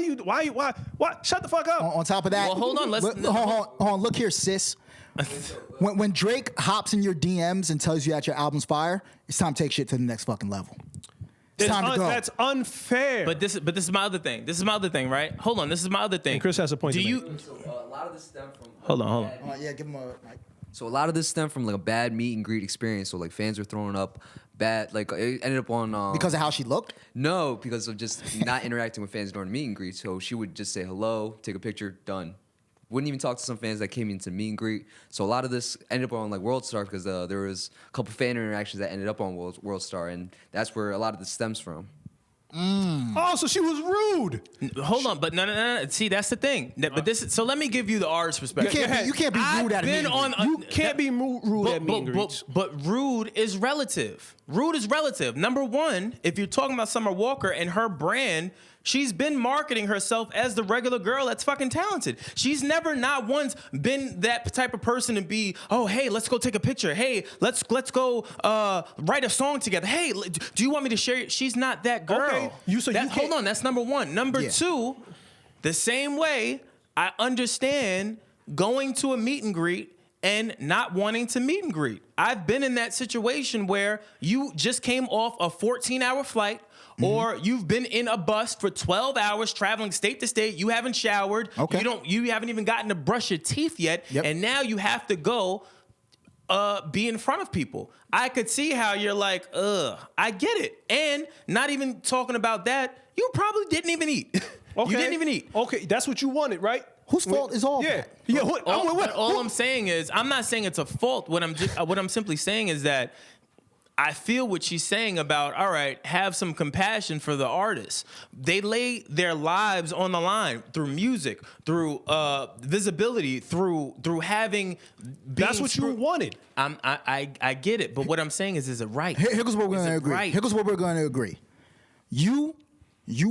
Shut the fuck up. On top of that, well, hold on. Hold on. Look here, sis. When Drake hops in your DMs and tells you that your album's fire, it's time to take shit to the next fucking level. It's time to go. That's unfair. But this is my other thing. This is my other thing, right? Hold on. This is my other thing. And Chris has a point. Do to you? make. So a lot of this stem from. Hold on. Yeah, give him a mic. So a lot of this stemmed from like a bad meet and greet experience. So like fans were throwing up bad, like it ended up on Because of how she looked? No, because of just not interacting with fans during meet and greet. So she would just say hello, take a picture, done. Wouldn't even talk to some fans that came into meet and greet. So a lot of this ended up on like World Star because there was a couple fan interactions that ended up on World Star, and that's where a lot of this stems from. Oh, so she was rude. Hold on, but no. See, that's the thing. But so let me give you the artist perspective. You can't be rude at me. You can't be rude at meet and greets. But rude is relative. Rude is relative. Number one, if you're talking about Summer Walker and her brand, she's been marketing herself as the regular girl that's fucking talented. She's never not once been that type of person to be, oh, hey, let's go take a picture. Hey, let's go write a song together. Hey, do you want me to share it? She's not that girl. Okay. Hold on, that's number one. Number two, the same way I understand going to a meet and greet and not wanting to meet and greet. I've been in that situation where you just came off a 14-hour flight, or you've been in a bus for 12 hours traveling state to state. You haven't showered. Okay. You haven't even gotten to brush your teeth yet. Yep. And now you have to go be in front of people. I could see how you're like, I get it. And not even talking about that, you probably didn't even eat. Okay. You didn't even eat. Okay, that's what you wanted, right? Whose fault is all Yeah. that? Yeah. All I'm saying is, I'm not saying it's a fault. What I'm simply saying is that I feel what she's saying about, all right, have some compassion for the artists. They lay their lives on the line through music, through visibility, through having. That's what you wanted. I get it, but what I'm saying is it right? Here's what we're going to agree. Right? Here's what we're going to agree. You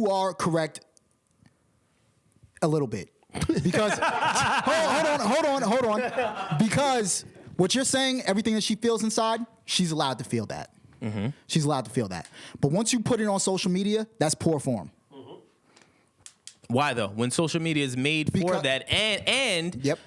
are correct a little bit. Because hold on. Because what you're saying, everything that she feels inside, she's allowed to feel that. Mm-hmm. She's allowed to feel that. But once you put it on social media, that's poor form. Mm-hmm. Why though? When social media is made for that, and yep.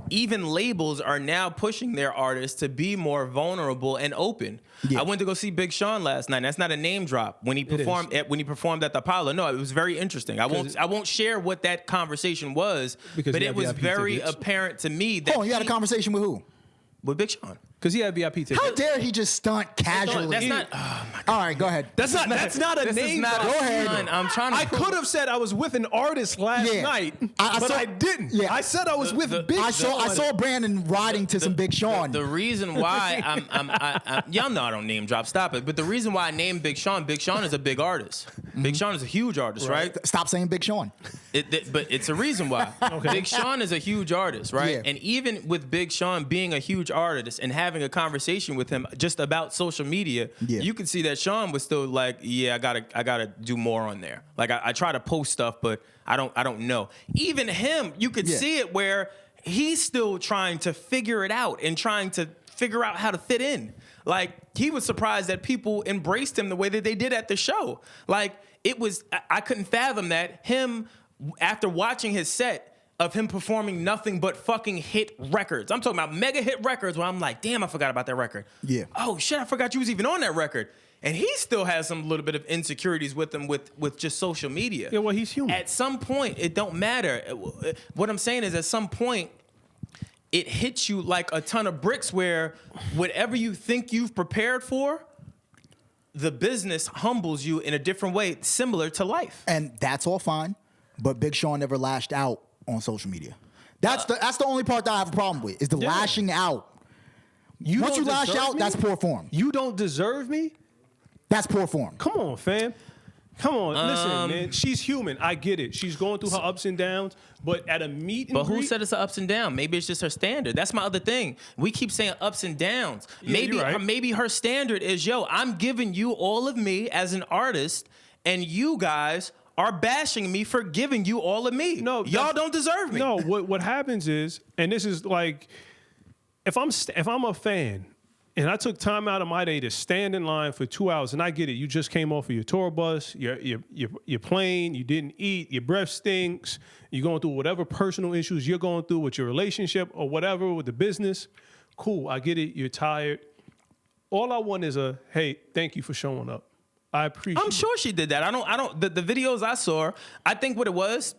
Even labels are now pushing their artists to be more vulnerable and open. Yeah. I went to go see Big Sean last night. That's not a name drop. When he performed at the Apollo, no, it was very interesting. I won't share what that conversation was, but it was very apparent to me that you had a conversation with who? With Big Sean. Because he had VIP tickets. How dare he just stunt casually? That's not. Oh my God. All right, go ahead. That's not a name. Go ahead. I'm trying to. I could have said I was with an artist last night, but I didn't. Yeah. I said I was with Big Sean. I saw Brandon riding to some Big Sean. The reason why y'all know I don't name drop. Stop it. But the reason why I named Big Sean is a big artist. Mm-hmm. Big Sean is a huge artist, right? Stop saying Big Sean. But it's a reason why. Okay. Big Sean is a huge artist, right? Yeah. And even with Big Sean being a huge artist and having a conversation with him just about social media, you could see that Sean was still like, yeah, I gotta do more on there. Like I try to post stuff, but I don't know. Even him, you could see it where he's still trying to figure it out and trying to figure out how to fit in. Like he was surprised that people embraced him the way that they did at the show. Like I couldn't fathom that him after watching his set of him performing nothing but fucking hit records. I'm talking about mega hit records where I'm like, damn, I forgot about that record. Yeah. Oh shit, I forgot you was even on that record. And he still has some little bit of insecurities with him with just social media. Yeah, well, he's human. At some point, it don't matter. What I'm saying is at some point, it hits you like a ton of bricks where whatever you think you've prepared for, the business humbles you in a different way, similar to life. And that's all fine, but Big Sean never lashed out on social media. That's the only part that I have a problem with, is the lashing out. Once you lash out, that's poor form. You don't deserve me? That's poor form. Come on, fam. Come on, listen, man. She's human. I get it. She's going through her ups and downs, but at a meet and greet... But who greet, said it's an ups and downs? Maybe it's just her standard. That's my other thing. We keep saying ups and downs. Yeah, maybe her standard is, I'm giving you all of me as an artist, and you guys are bashing me for giving you all of me. No, y'all don't deserve me. No, what happens is, and this is like, if I'm a fan and I took time out of my day to stand in line for 2 hours, and I get it, you just came off of your tour bus, you're plane, you didn't eat, your breath stinks, you're going through whatever personal issues you're going through with your relationship or whatever with the business. Cool, I get it, you're tired. All I want is hey, thank you for showing up. I appreciate. I'm sure she did that. I don't. The videos I saw, I think what it was,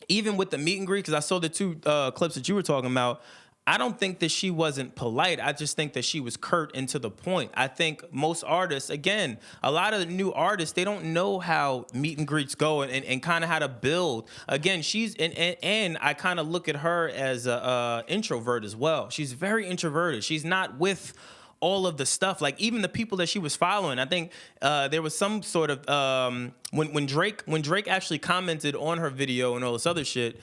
even with the meet and greet, because I saw the two clips that you were talking about. I don't think that she wasn't polite. I just think that she was curt and to the point. I think most artists, again, a lot of the new artists, they don't know how meet and greets go and kind of how to build. Again, she's and I kind of look at her as a introvert as well. She's very introverted. She's not with all of the stuff, like even the people that she was following. I think there was some sort of when Drake actually commented on her video and all this other shit,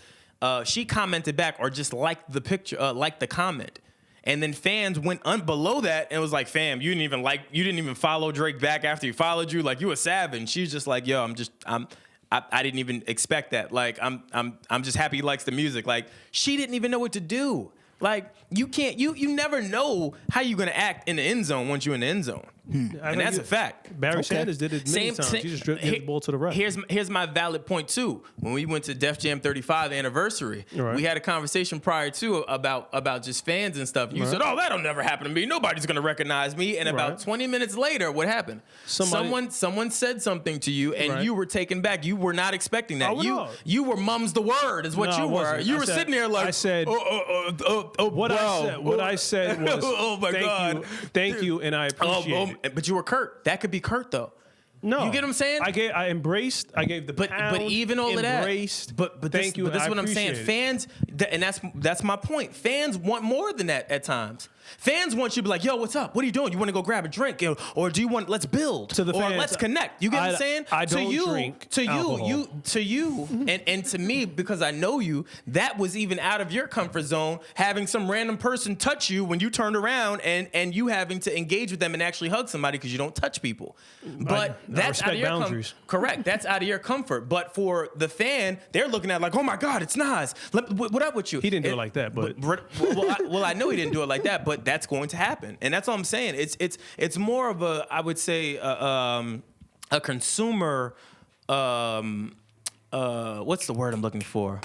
she commented back or just liked the picture, liked the comment, and then fans went below that and was like, "Fam, you didn't even follow Drake back after he followed you, like you a savage." And she's just like, "Yo, I didn't even expect that. Like I'm just happy he likes the music." Like she didn't even know what to do. Like you never know how you're gonna act in the end zone once you're in the end zone, and that's a fact. Barry Sanders did it many times. He just hit the ball to the right. Here's my valid point too. When we went to Def Jam 35 anniversary, we had a conversation prior to about just fans and stuff. You said, "Oh, that'll never happen to me. Nobody's gonna recognize me." And about 20 minutes later, what happened? Someone said something to you, and you were taken back. You were not expecting that. You were mum's the word, is what you were. You were sitting there like, I said. What I said was, oh my God. Thank you, and I appreciate it. But you were curt. That could be curt, though. No. You get what I'm saying? I gave the pound, but even all of that. Embraced. But thank you. But this is what I'm saying. Fans, and that's my point. Fans want more than that at times. Fans want you to be like, yo, what's up? What are you doing? You want to go grab a drink? Or do you want, let's build? To the or fans, let's connect. You get what I'm saying? I don't drink alcohol. To you, and to me, because I know you, that was even out of your comfort zone, having some random person touch you when you turned around and you having to engage with them and actually hug somebody because you don't touch people. But that's out of your boundaries. Correct. That's out of your comfort. But for the fan, they're looking at like, oh my God, it's Nas. What up with you? He didn't do it like that, but I know he didn't do it like that, but that's going to happen, and that's all I'm saying. It's more of a, I would say, a consumer. What's the word I'm looking for?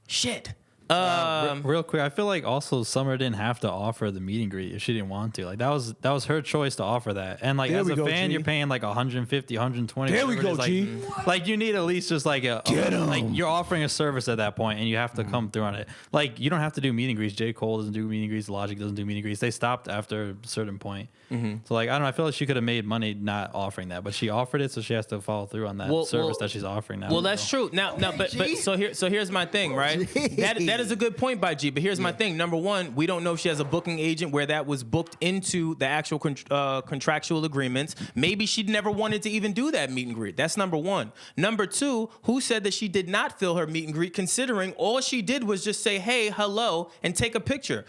Shit. Real quick, I feel like also Summer didn't have to offer the meet and greet if she didn't want to. Like that was her choice to offer that. And like There as we a go, fan, G. you're paying like 150, 120. There we whatever it go, is. G. Like you need at least just like like you're offering a service at that point, and you have to come through on it. Like you don't have to do meet and greets. J. Cole doesn't do meet and greets. Logic doesn't do meet and greets. They stopped after a certain point. So like I don't know. I feel like she could have made money not offering that, but she offered it, so she has to follow through on that service that she's offering now. Well, that's true. Now, but so here's my thing, right? That is a good point by G. But here's my thing. Number one, we don't know if she has a booking agent where that was booked into the actual contractual agreements. Maybe she never wanted to even do that meet and greet. That's number one. Number two, who said that she did not fill her meet and greet, considering all she did was just say, hey, hello, and take a picture.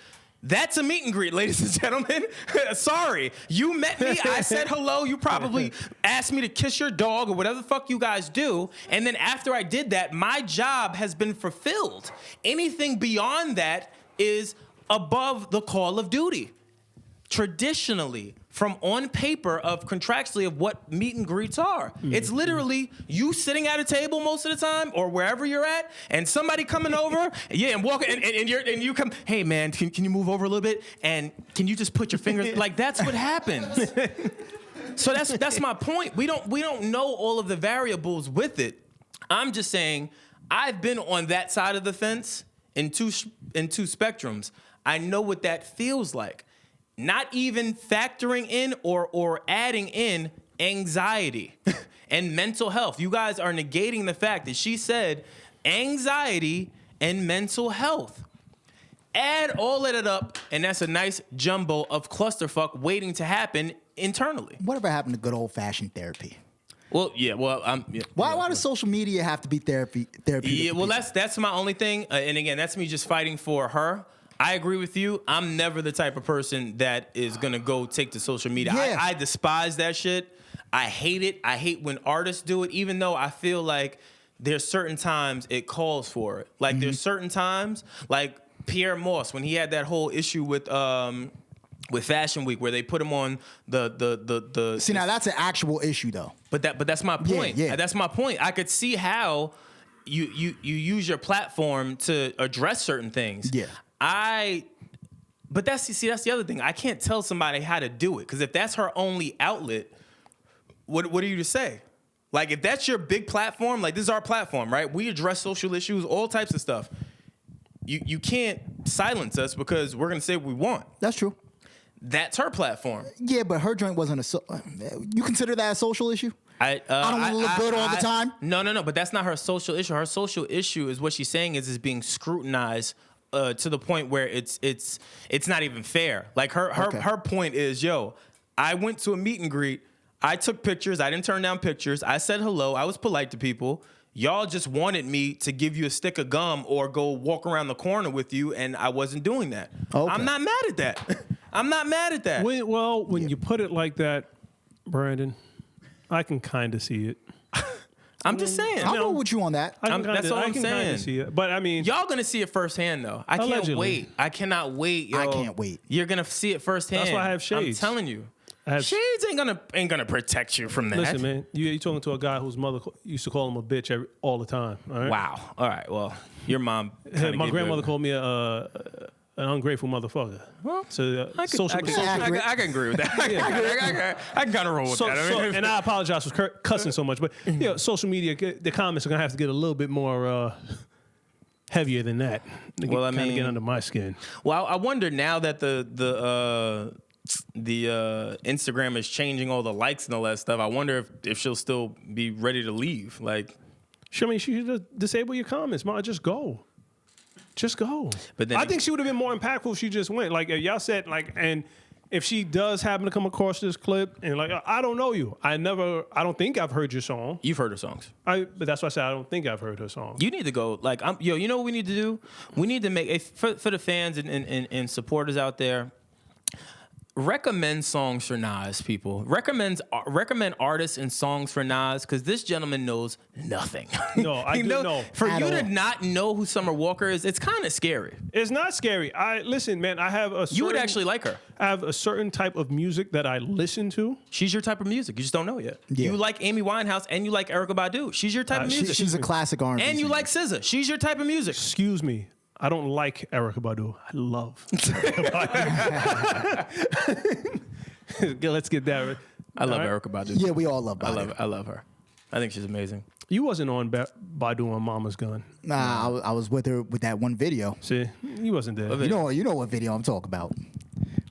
That's a meet and greet, ladies and gentlemen. Sorry. You met me. I said hello. You probably asked me to kiss your dog or whatever the fuck you guys do. And then after I did that, my job has been fulfilled. Anything beyond that is above the call of duty. Traditionally, from on paper of contractually of what meet and greets are. It's literally you sitting at a table most of the time or wherever you're at, and somebody coming over, and walking, and you come, hey man, can you move over a little bit, and can you just put your fingers like that's what happens. So that's my point. We don't know all of the variables with it. I'm just saying I've been on that side of the fence in two spectrums. I know what that feels like. Not even factoring in or adding in anxiety and mental health. You guys are negating the fact that she said anxiety and mental health. Add all of that up, and that's a nice jumbo of clusterfuck waiting to happen internally. Whatever happened to good old fashioned therapy? Well, yeah. Well, Why does social media have to be therapy? Yeah. Well, that's my only thing. And again, that's me just fighting for her. I agree with you. I'm never the type of person that is going to go take to social media. Yeah. I despise that shit. I hate it. I hate when artists do it, even though I feel like there's certain times it calls for it. Like there's certain times, like Pierre Moss, when he had that whole issue with Fashion Week where they put him on the See, now that's an actual issue though. But that's my point. Yeah. That's my point. I could see how you use your platform to address certain things. Yeah. But that's the other thing. I can't tell somebody how to do it because if that's her only outlet, what are you to say? Like if that's your big platform, like this is our platform, right? We address social issues, all types of stuff. You can't silence us because we're gonna say what we want. That's true. That's her platform. Yeah, but her joint wasn't you consider that a social issue? I don't want to look good all the time. No. But that's not her social issue. Her social issue is what she's saying is being scrutinized to the point where it's not even fair. Like her point is, yo, I went to a meet and greet. I took pictures. I didn't turn down pictures. I said hello. I was polite to people. Y'all just wanted me to give you a stick of gum or go walk around the corner with you, and I wasn't doing that. Okay. I'm not mad at that. I'm not mad at that. When you put it like that, Brandon, I can kind of see it. I'm just saying. I'll go with you on that. That's all I'm I can saying. see it. But I mean, y'all gonna see it firsthand though. I can't Allegedly. wait. I cannot wait. Yo. I can't wait. You're gonna see it firsthand. That's why I have shades. I'm telling you. Shades ain't gonna protect you from that. Listen, man, you talking to a guy whose mother used to call him a bitch all the time. All right? Wow. All right. Well, your mom. My grandmother called me an ungrateful motherfucker. Well, so I can agree with that. I can kind of roll with that. And I apologize for cussing so much, but social media, the comments are gonna have to get a little bit more heavier than that. Well, I mean, get under my skin. Well, I wonder now that the Instagram is changing all the likes and all that stuff. I wonder if she'll still be ready to leave. Like, I mean, she should disable your comments. Ma, just go. Just go. But then I think she would have been more impactful if she just went. Like if y'all said and if she does happen to come across this clip and I don't know you. I don't think I've heard your song. You've heard her songs. But that's why I said I don't think I've heard her song. You need to go. You know what we need to do? We need to make for the fans and supporters out there. Recommend songs for Nas, people. Recommend artists and songs for Nas because this gentleman knows nothing. No, I do know. For At you all. to not know who Summer Walker is, it's kind of scary. It's not scary. Listen, man. I have a. You would actually like her. I have a certain type of music that I listen to. She's your type of music. You just don't know yet. Yeah. You like Amy Winehouse and you like Erykah Badu. She's your type of music. She's a classic R&B. and you singer. like SZA. She's your type of music. Excuse me. I don't like Erykah Badu. I love. Let's get that. I love All right. Erykah Badu. Yeah, we all love Badu. I love her. I think she's amazing. You wasn't on Badu on Mama's Gun. Nah, I was with her with that one video. See, you wasn't there. You know what video I'm talking about.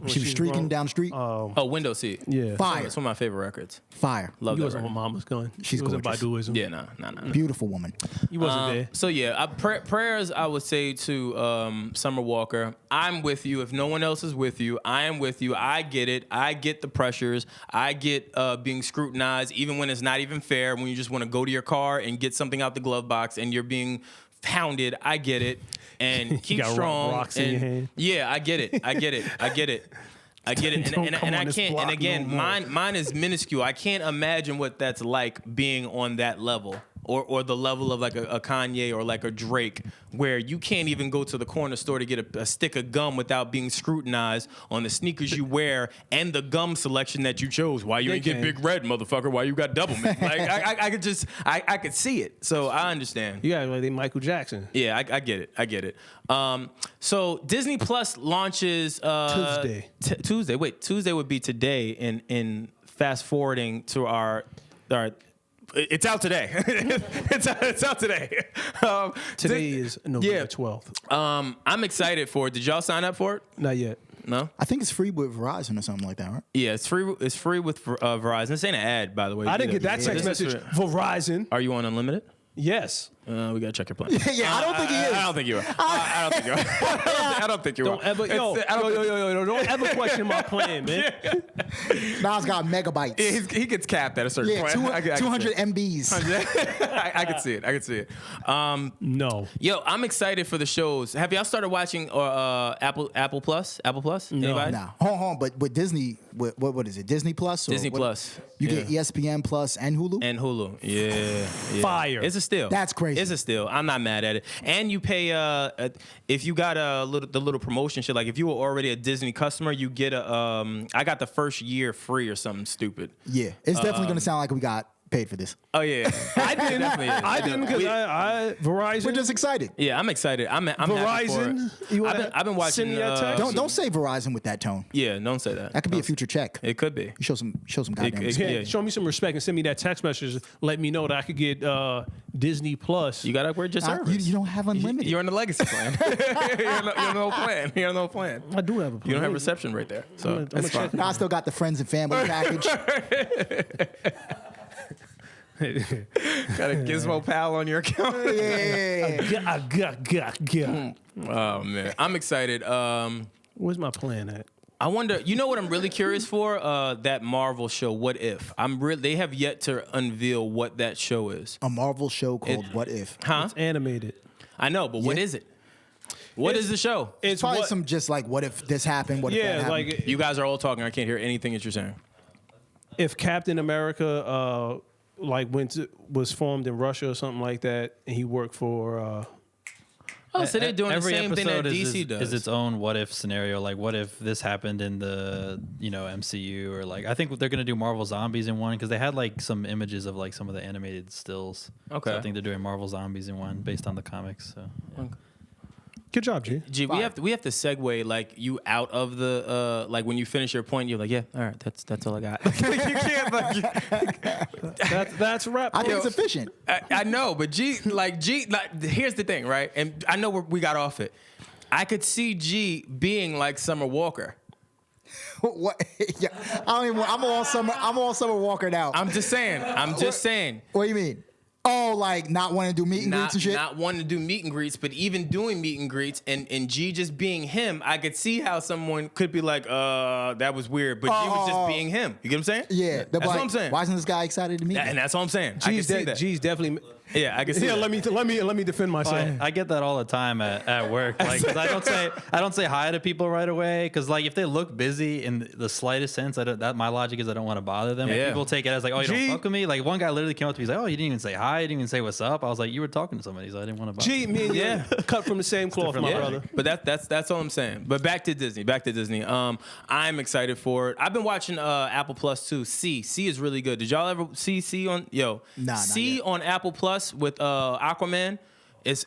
She was she's streaking wrong. down the street. Oh, Window Seat. Yeah. Fire. It's one of my favorite records. Fire. Love You that wasn't record. on Mama's Gun. She's you wasn't gorgeous. Baduism. Yeah, nah. Beautiful woman. You wasn't there. So yeah, prayers I would say to Summer Walker. I'm with you. If no one else is with you, I am with you. I get it. I get the pressures. I get being scrutinized, even when it's not even fair. When you just want to go to your car and get something out the glove box, and you're being pounded. I get it. And keep got strong. rocks in your hand. Yeah, I get it. I get it. Don't come And on I this can't. block And again, no more. mine is minuscule. I can't imagine what that's like being on that level, or the level of like a Kanye or like a Drake, where you can't even go to the corner store to get a stick of gum without being scrutinized on the sneakers you wear and the gum selection that you chose. Why you They ain't get can. Big Red, motherfucker? Why you got Double Mint? Like I could see it. So I understand. You got like Michael Jackson. Yeah, I get it. I get it. So Disney Plus launches Tuesday. Tuesday. Wait, Tuesday would be today. In fast forwarding to our it's out today. it's out today. Today is November 12th. I'm excited for it. Did y'all sign up for it? Not yet. No. I think it's free with Verizon or something like that, right? Yeah, it's free. It's free with Verizon. This ain't an ad, by the way. I didn't get that text This is message. for- Verizon. Are you on unlimited? Yes. We gotta check your plan. Yeah, I don't think he is. I don't think you are. I don't think you are. I don't think you are. Don't ever, yo, don't ever question my plan, man. Nas got megabytes. Yeah, he gets capped at a certain Yeah, point. I can see 200 it. MBs. I can see it. I can see it. No. Yo, I'm excited for the shows. Have y'all started watching Apple Plus? Apple Plus? Anybody? No, hold on. But with Disney, what is it? Disney Plus? Or Disney what- Plus. You Yeah. get ESPN Plus and Hulu. And Hulu. Yeah. Fire. It's a steal. That's crazy. It's a steal. I'm not mad at it. And you pay if you got the little promotion shit, like if you were already a Disney customer, you get I got the first year free or something stupid. Yeah, it's definitely going to sound like we got paid for this. Oh yeah. I didn't. Definitely is. I didn't because I Verizon. We're just excited. Yeah, I'm excited. I'm happy for Verizon. it. You I've been watching. send me that text? Don't say Verizon with that tone. Yeah, don't say that. That could be a future check. It could be. You show some goddamn it- respect. Yeah, Yeah. show me some respect and send me that text message. Let me know that I could get Disney Plus. You gotta upgrade your service. You don't have unlimited. You're on the legacy plan. you're on the whole plan. You're on the whole plan. I do have a. You don't have reception right there, so I'm that's fine. I still got the friends and family package. Got a Gizmo Pal on your account. Yeah. Oh man, I'm excited. Where's my plan at? I wonder. You know what I'm really curious for? That Marvel show. What if? They have yet to unveil what that show is. A Marvel show called What If. Huh? It's animated. I know, but what Yeah. is it? What is the show? It's Probably what, some just like what if this happened? What if that yeah, happened? like You guys are all talking. I can't hear anything that you're saying. if Captain America was formed in Russia or something like that, and he worked for. Oh, so they're doing the Every same thing that episode DC does. is its own what if scenario. Like, what if this happened in the MCU, or like I think they're gonna do Marvel Zombies in one because they had like some images of like some of the animated stills. Okay. So I think they're doing Marvel Zombies in one based on the comics. So yeah. Good job, G. Gee, we have to segue like you out of the like when you finish your point, you're like, yeah, all right, that's all I got. You can't like. That's rap. I think it's efficient. I know, but G, here's the thing, right? And I know we got off it. I could see G being like Summer Walker. What? Yeah, I don't even. I'm all summer. Walker now. I'm just saying. What do you mean? Oh, like not wanting to do meet and greets and shit? Not wanting to do meet and greets, but even doing meet and greets and G just being him, I could see how someone could be like, that was weird, but G was just being him. You get what I'm saying? Yeah. That's what I'm saying. Why isn't this guy excited to meet me? And that's what I'm saying. I can see that. G's definitely. Yeah, I can see Yeah, that. let me defend myself. I get that all the time at work. Like, 'cause I don't say hi to people right away because like if they look busy in the slightest sense, my logic is I don't want to bother them. Yeah. People take it as like, oh, you don't fuck with me. Like one guy literally came up to me, he's like, oh, you didn't even say hi, you didn't even say what's up. I was like, you were talking to somebody, so I didn't want to bother. G, me and you cut from the same cloth, my Yeah, brother. but that's all I'm saying. But back to Disney. I'm excited for it. I've been watching Apple Plus too. C is really good. Did y'all ever see C on Nah, C not yet. on Apple Plus with Aquaman? It's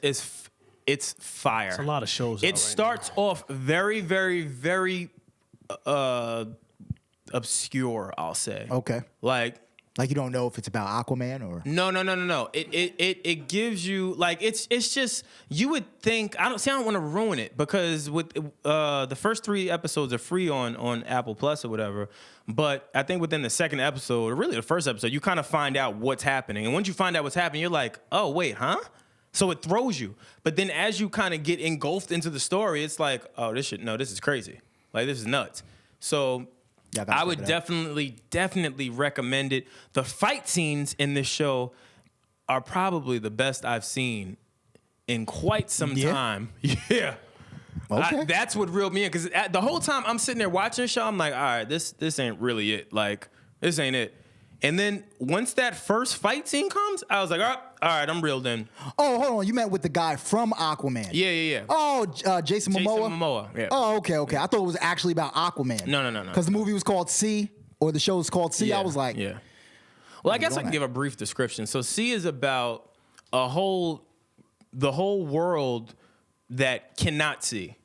fire. It's a lot of shows. It starts off very, very, very obscure, I'll say. Okay. Like Like you don't know if it's about Aquaman or... No. It gives you like it's just you would think I don't want to ruin it because with the first 3 episodes are free on Apple Plus or whatever, but I think within the second episode or really the first episode you kind of find out what's happening, and once you find out what's happening you're like, oh wait, huh? So it throws you, but then as you kind of get engulfed into the story, it's like, oh this is crazy, like this is nuts. So. Yeah, I gotta I check would it out. definitely recommend it. The fight scenes in this show are probably the best I've seen in quite some Yeah? time. Yeah. Okay. That's what reeled me in, because the whole time I'm sitting there watching the show, I'm like, all right, this ain't really it. Like, this ain't it. And then once that first fight scene comes, I was like, all right, I'm reeled in. Oh, hold on. You meant with the guy from Aquaman. Yeah. Oh, Jason Momoa? Jason Momoa, yeah. Oh, okay. I thought it was actually about Aquaman. No. Because the movie was called C, or the show was called C. I was like... yeah. Well, I guess I on can that. give a brief description. So C is about the whole world that cannot see.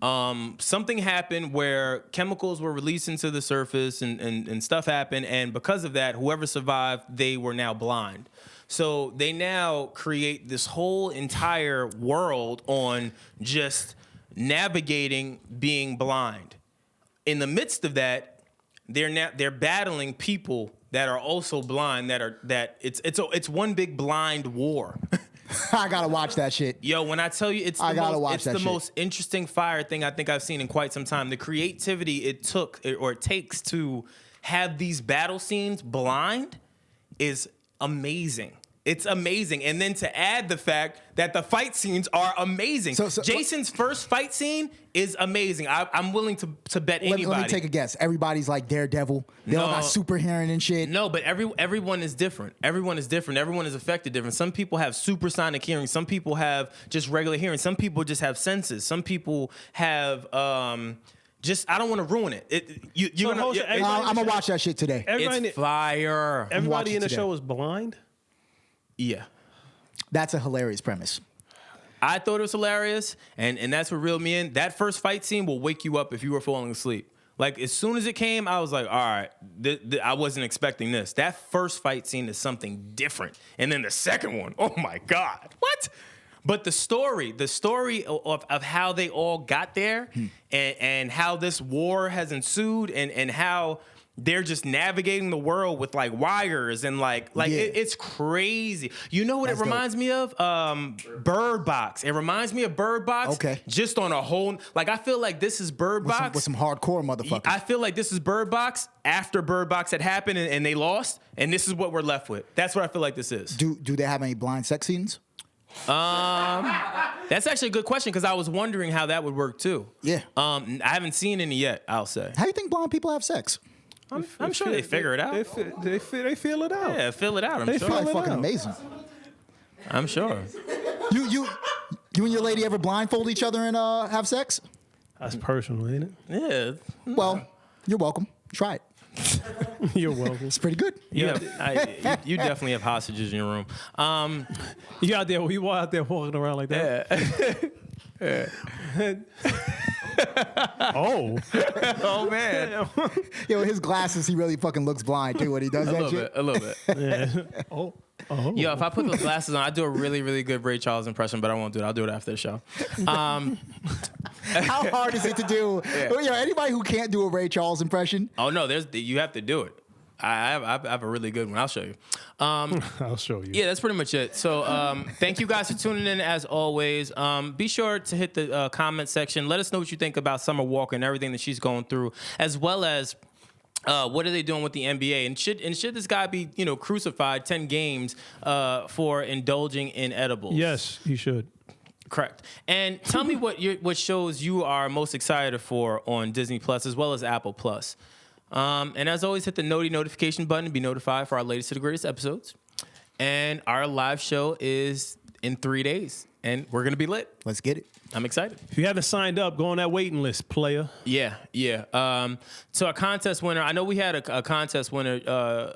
Something happened where chemicals were released into the surface and stuff happened. And because of that, whoever survived, they were now blind. So they now create this whole entire world on just navigating being blind. In the midst of that, they're battling people that are also blind. It's one big blind war. I gotta watch that shit. Yo, when I tell you it's the most interesting fire thing I think I've seen in quite some time. The creativity it takes to have these battle scenes blind is amazing. It's amazing. And then to add the fact that the fight scenes are amazing. So Jason's first fight scene is amazing. I'm willing to bet anybody. Let me take a guess. Everybody's like Daredevil. They all got super hearing and shit. No, but everyone is different. Everyone is different. Everyone is affected different. Some people have supersonic hearing. Some people have just regular hearing. Some people just have senses. Some people have just I don't want to ruin it. I'm gonna watch that shit today. It's fire. Everybody in the today. show is blind. Yeah. That's a hilarious premise. I thought it was hilarious, and that's what reeled me in. That first fight scene will wake you up if you were falling asleep. Like, as soon as it came, I was like, all right, I wasn't expecting this. That first fight scene is something different. And then the second one, oh my God, what? But the story of how they all got there and how this war has ensued and how they're just navigating the world with like wires and like it's crazy. You know what That's it reminds me of? Bird Box. It reminds me of Bird Box. Okay. Just on a whole, like I feel like this is Bird Box. With some hardcore motherfuckers. I feel like this is Bird Box after Bird Box had happened and they lost, and this is what we're left with. That's what I feel like this is. Do they have any blind sex scenes? That's actually a good question because I was wondering how that would work too. Yeah. I haven't seen any yet, I'll say. How do you think blind people have sex? I'm sure they figure it out. They feel it out. Yeah, fill it out. I'm They sure. feel Probably it fucking out. amazing. I'm sure. You and your lady ever blindfold each other and have sex? That's personal, ain't it? Yeah. Well, you're welcome. Try it. You're welcome. It's pretty good. You definitely have hostages in your room. You out there? You out there walking around like that? Oh. Oh man. Yo, his glasses, he really fucking looks blind too when he does that shit. A little bit. Oh. Yo, if I put those glasses on, I do a really, really good Ray Charles impression, but I won't do it. I'll do it after the show. How hard is it to do? Yo, anybody who can't do a Ray Charles impression, Oh no, you have to do it. I have a really good one. I'll show you. I'll show you. Yeah, that's pretty much it. So thank you guys for tuning in as always. Be sure to hit the comment section. Let us know what you think about Summer Walker and everything that she's going through, as well as what are they doing with the NBA? And should this guy be, crucified 10 games for indulging in edibles? Yes, he should. Correct. And tell me what shows you are most excited for on Disney Plus as well as Apple Plus. And as always, hit the notification button to be notified for our latest to the greatest episodes. And our live show is in 3 days, and we're gonna be lit. Let's get it. I'm excited. If you haven't signed up, go on that waiting list, player. Yeah. So our contest winner, I know we had a contest winner.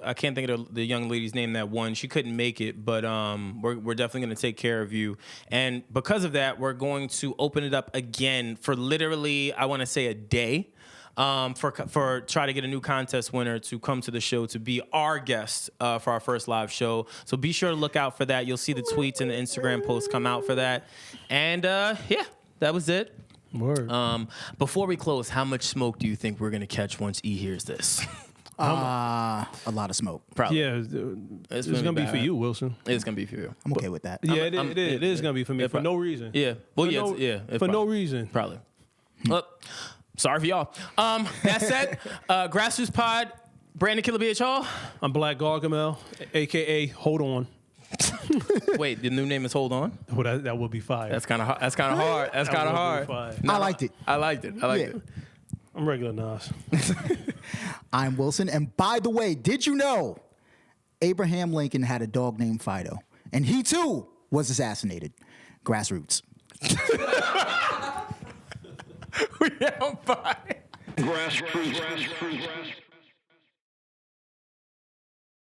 I can't think of the young lady's name that won. She couldn't make it, but we're definitely going to take care of you. And because of that, we're going to open it up again for literally, I want to say, a day. For try to get a new contest winner to come to the show to be our guest for our first live show. So be sure to look out for that. You'll see the tweets and the Instagram posts come out for that. And yeah, that was it. Word. Before we close, how much smoke do you think we're gonna catch once E hears this? A lot of smoke. Probably. Yeah, it's gonna be for you, Wilson. It's gonna be for you. I'm okay with that. Yeah, it is gonna be for me for no reason. Yeah. Well, For yeah. no- for no reason. Probably. Well, sorry for y'all. That said, Grassroots Pod, Brandon Killabh Hall. I'm Black Gargamel, aka Hold On. Wait, the new name is Hold On. Oh, that would be fire. That's kind of hard. That's kind of hard. That's That kind of would be hard. fire. I liked it. I liked it. Yeah. I'm regular Nas. I'm Wilson. And by the way, did you know Abraham Lincoln had a dog named Fido? And he too was assassinated. Grassroots. We on fire. Grassroots.